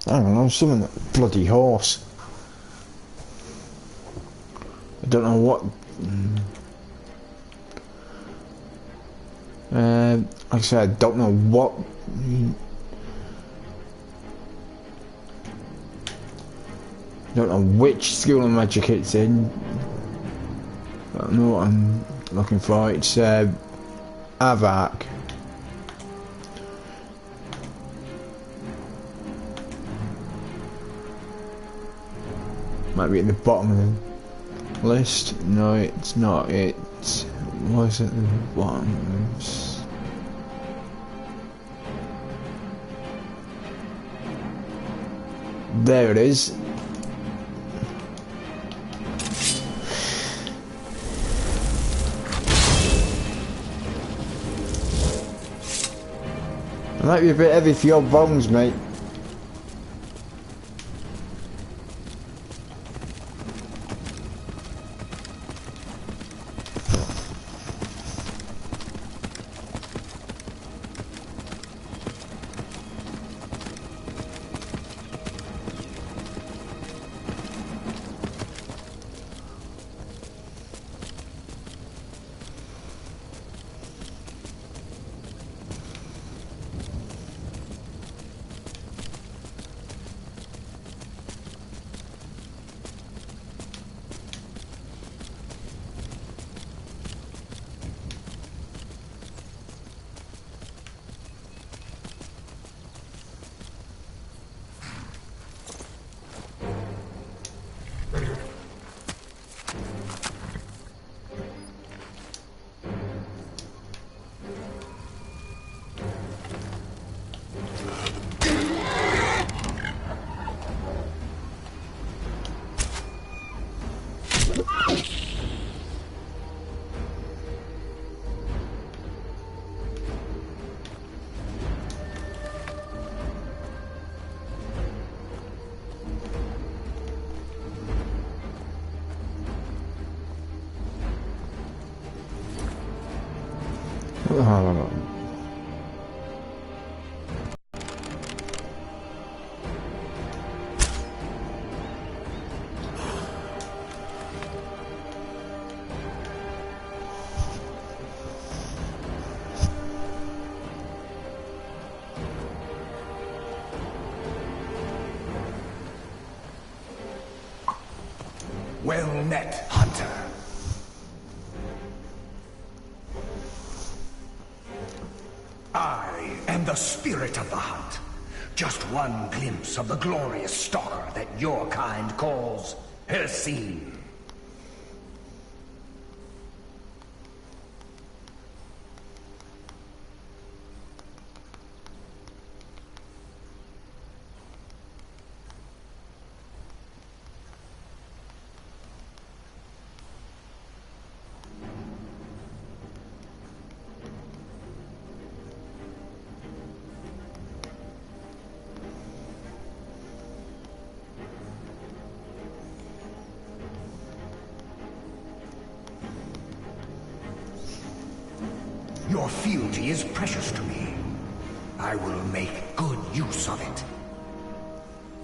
I don't know, something that bloody horse. I don't know what. Like I said, I don't know what. Don't know which school of magic it's in. I don't know what I'm looking for. It's Avak. Might be at the bottom of the list. No, it's not. It's was at the bottom. There it is. Might be a bit heavy for your bones, mate. Oh. Well met, hunter. I am the spirit of the hunt. Just one glimpse of the glorious stalker that your kind calls Hercine. Your fealty is precious to me. I will make good use of it.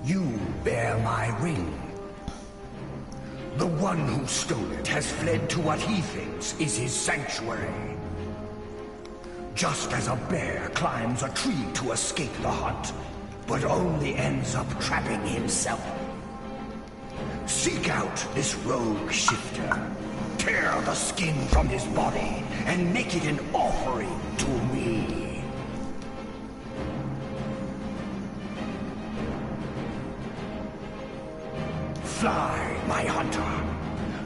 You bear my ring. The one who stole it has fled to what he thinks is his sanctuary. Just as a bear climbs a tree to escape the hunt, but only ends up trapping himself. Seek out this rogue shifter. Tear the skin from his body and make it an offering to me. Fly, my hunter.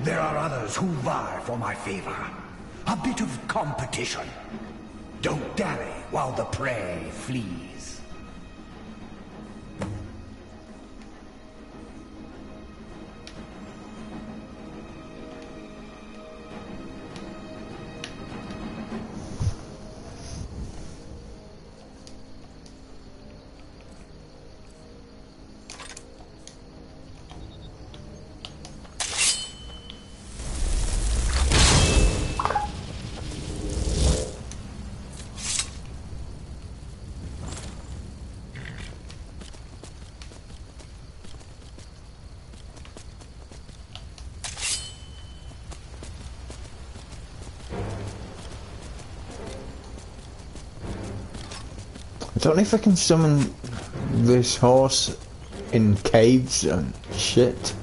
There are others who vie for my favor. A bit of competition. Don't dally while the prey flees. I don't know if I can summon this horse in caves and shit.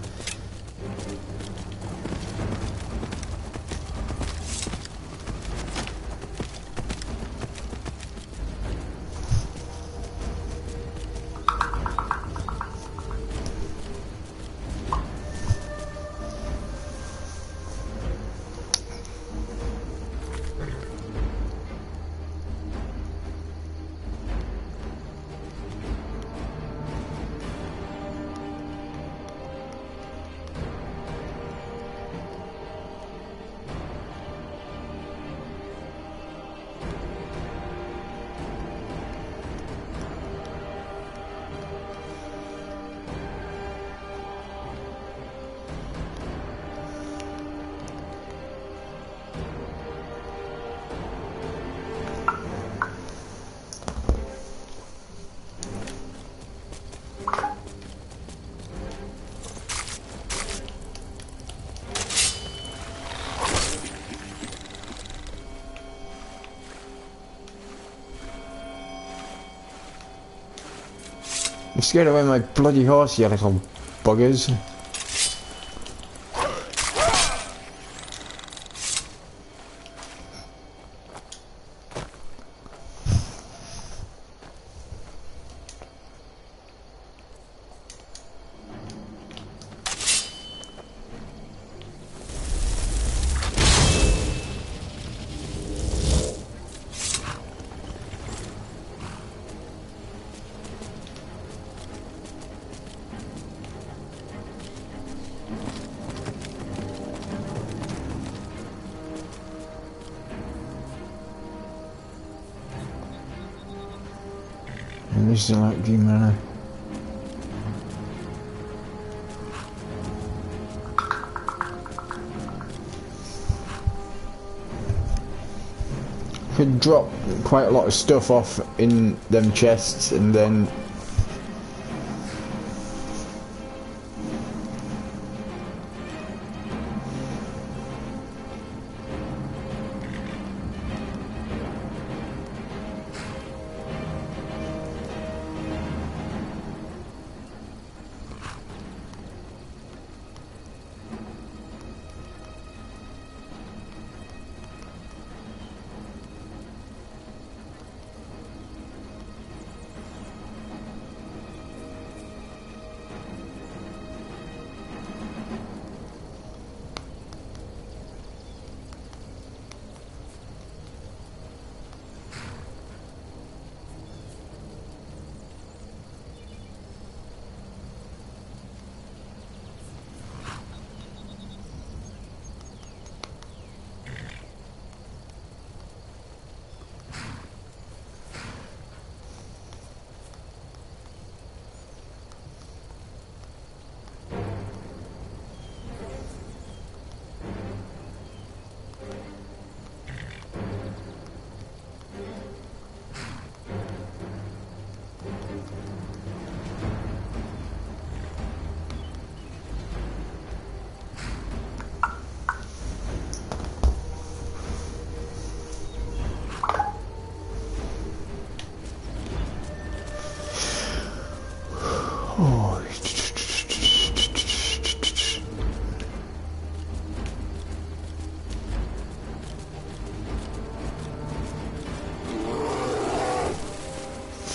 You scared away my bloody horse, you little buggers. And this is like Game Manor. Could drop quite a lot of stuff off in them chests and then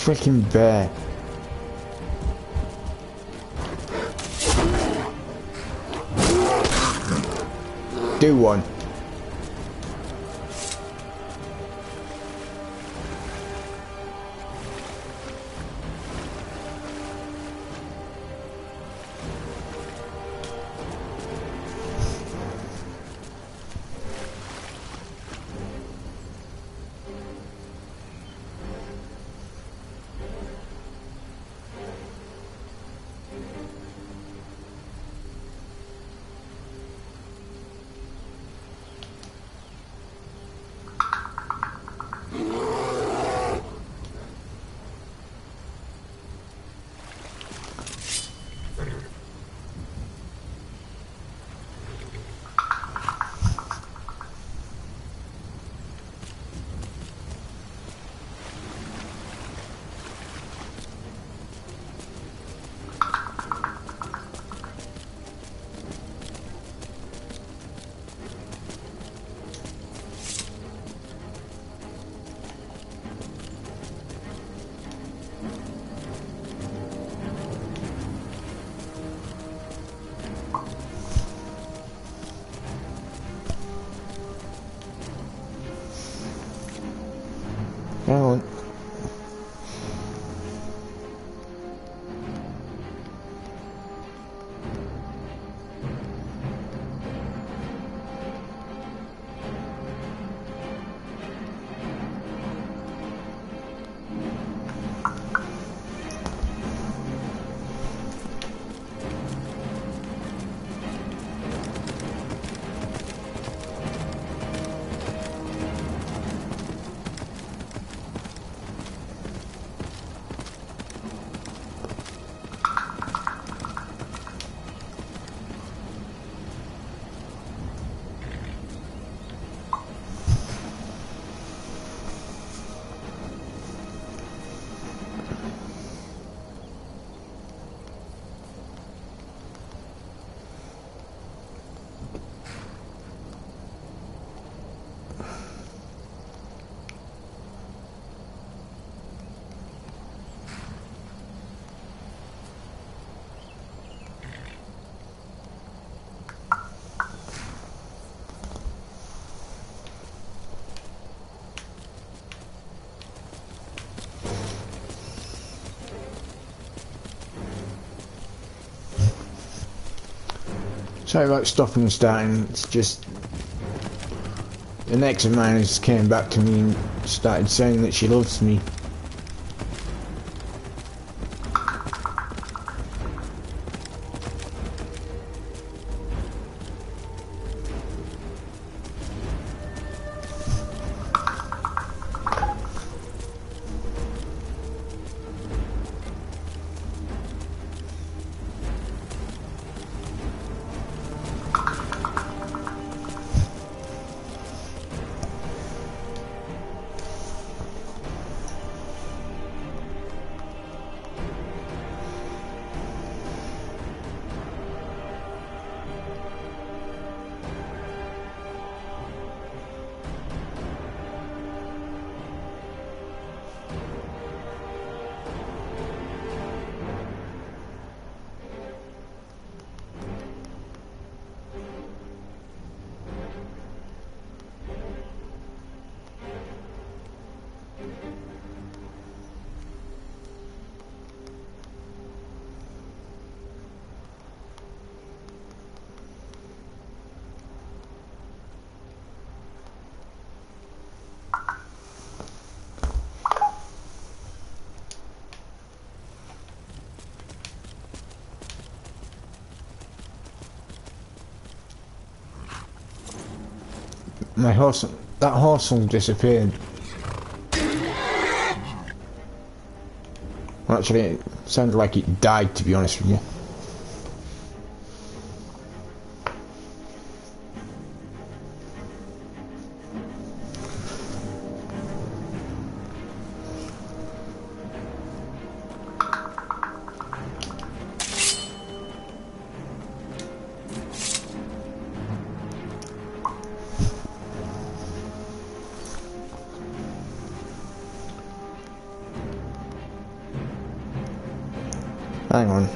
freaking bear. Do one. Sorry about stopping and starting, it's just an ex of mine just came back to me and started saying that she loves me. My horse, that horse all disappeared. Well, actually, it sounded like it died, to be honest with you. Hang on.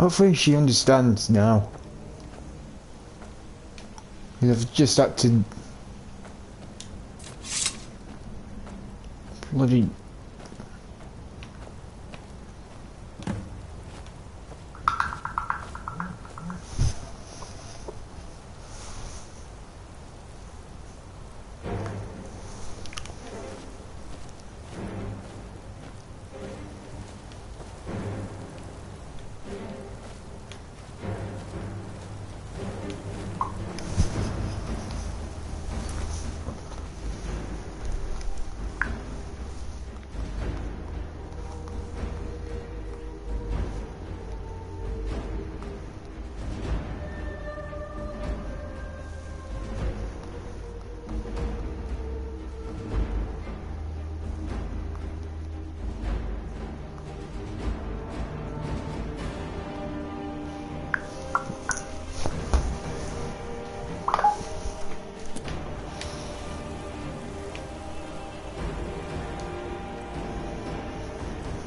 Hopefully she understands now. I've just had to bloody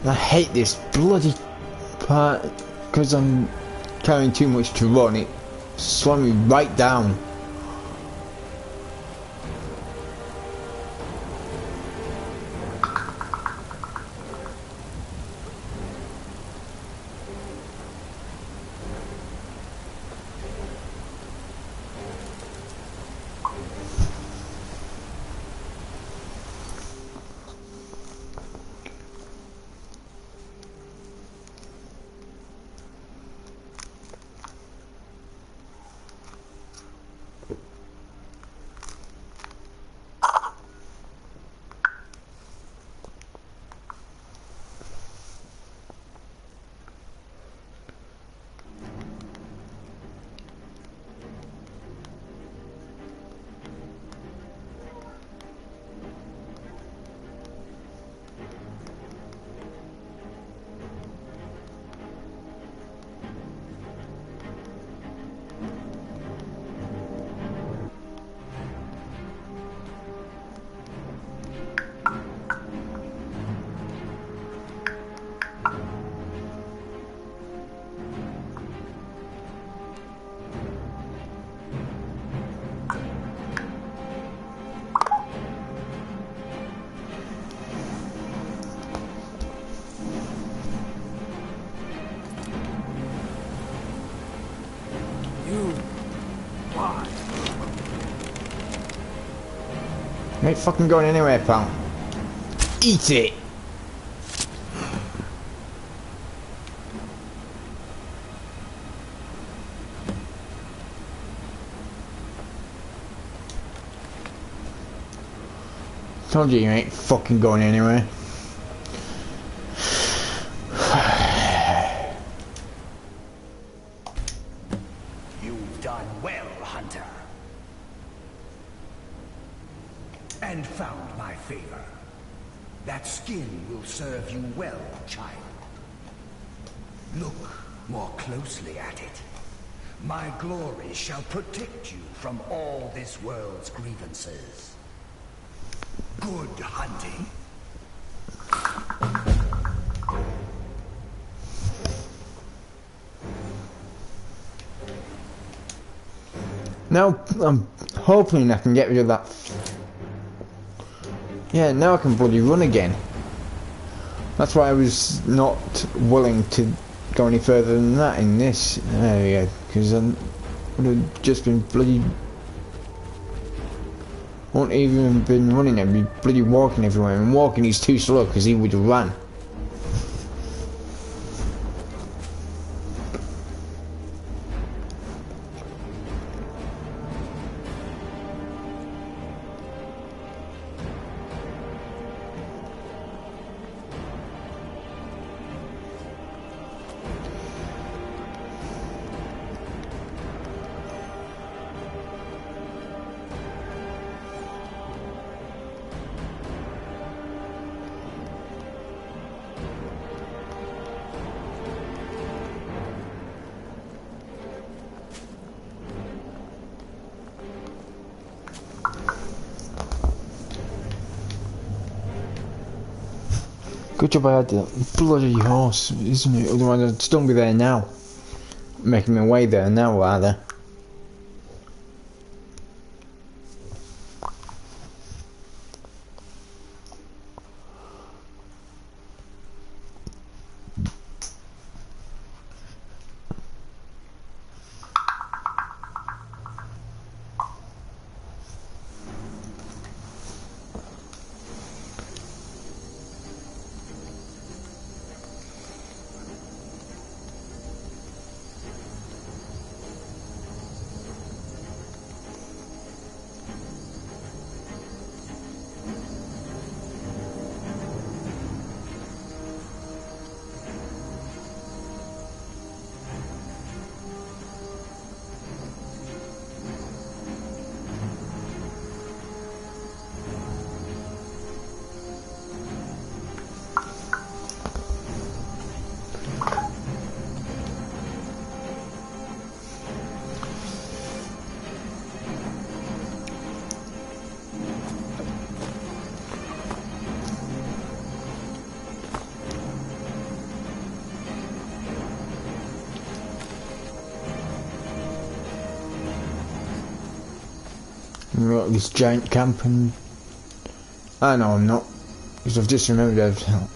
I hate this bloody part because I'm carrying too much to run. It slowed me right down. You ain't fucking going anywhere, pal. Eat it! Told you ain't fucking going anywhere. You've done well, Hunter. And found my favor. That skin will serve you well, child. Look more closely at it. My glory shall protect you from all this world's grievances. Good hunting. Now I'm hoping I can get rid of that. Yeah, now I can bloody run again. That's why I was not willing to go any further than that in this area, because I would have just been bloody... Won't even been running, I'd be bloody walking everywhere, and walking he's too slow because he would have run. Good job I had that bloody horse, isn't it? Otherwise I'd still be there now. Making my way there now, rather. We've got this giant camp and... I know I'm not, because I've just remembered I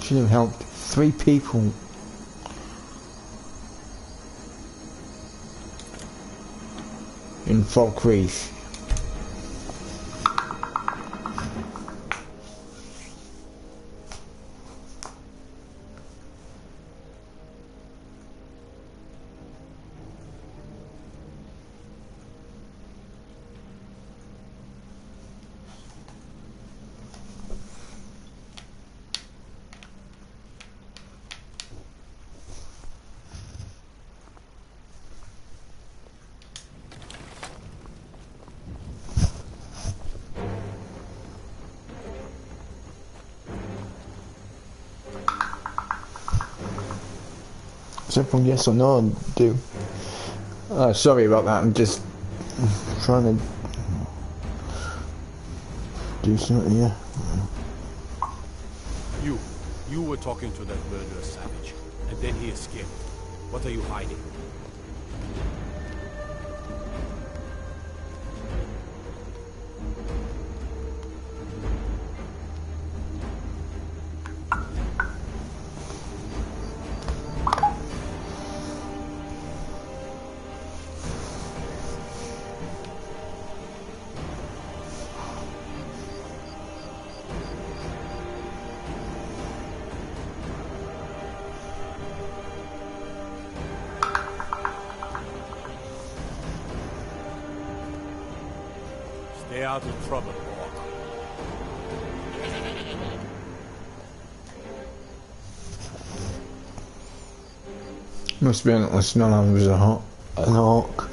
should have helped 3 people. In Falkreath. Simple yes or no, do. Sorry about that, I'm just trying to do something here. You were talking to that murderous savage, and then he escaped. What are you hiding? out of trouble, Orc. Must be listening. I was an orc.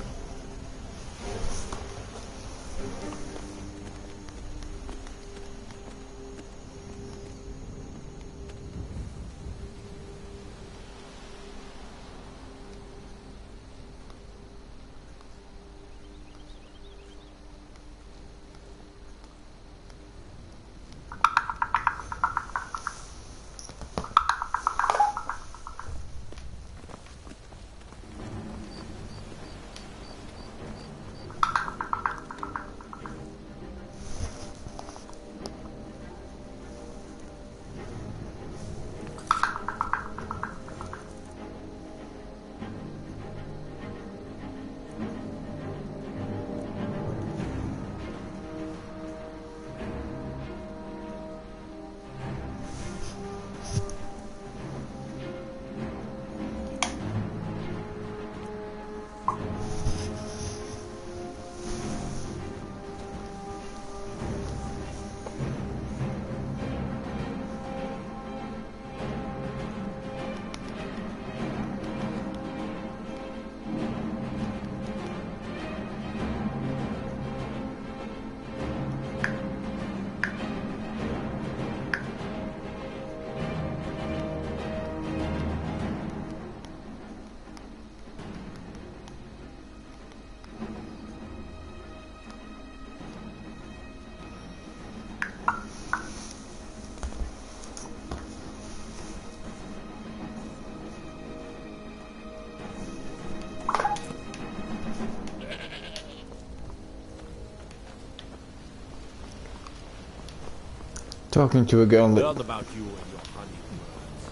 Talking to a girl that... Learn about you and your honey birds.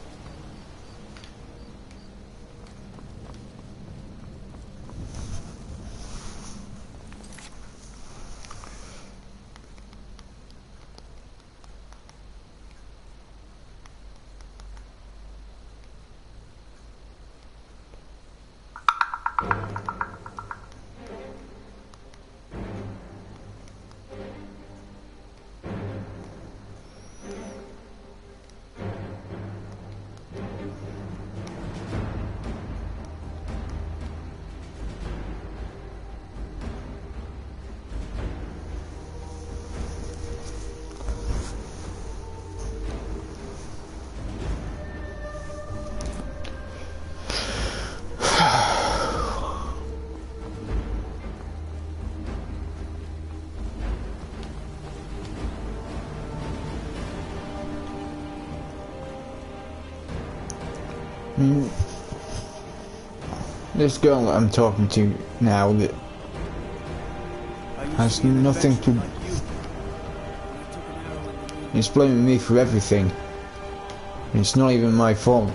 This girl that I'm talking to now that has nothing to... It's blaming me for everything. It's not even my fault.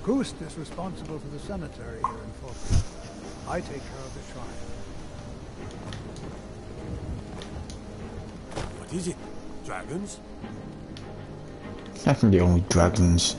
Gust is responsible for the cemetery here in Falkirk. I take care of the shrine. What is it? Dragons? I can deal with dragons.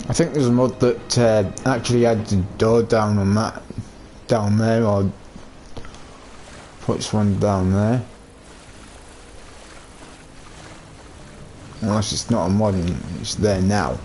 I think there's a mod that actually had the door down on that, down there, or puts one down there. Unless it's not a mod and it's there now.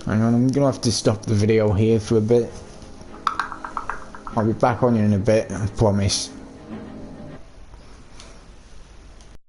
Hang on, I'm gonna have to stop the video here for a bit. I'll be back on you in a bit, I promise.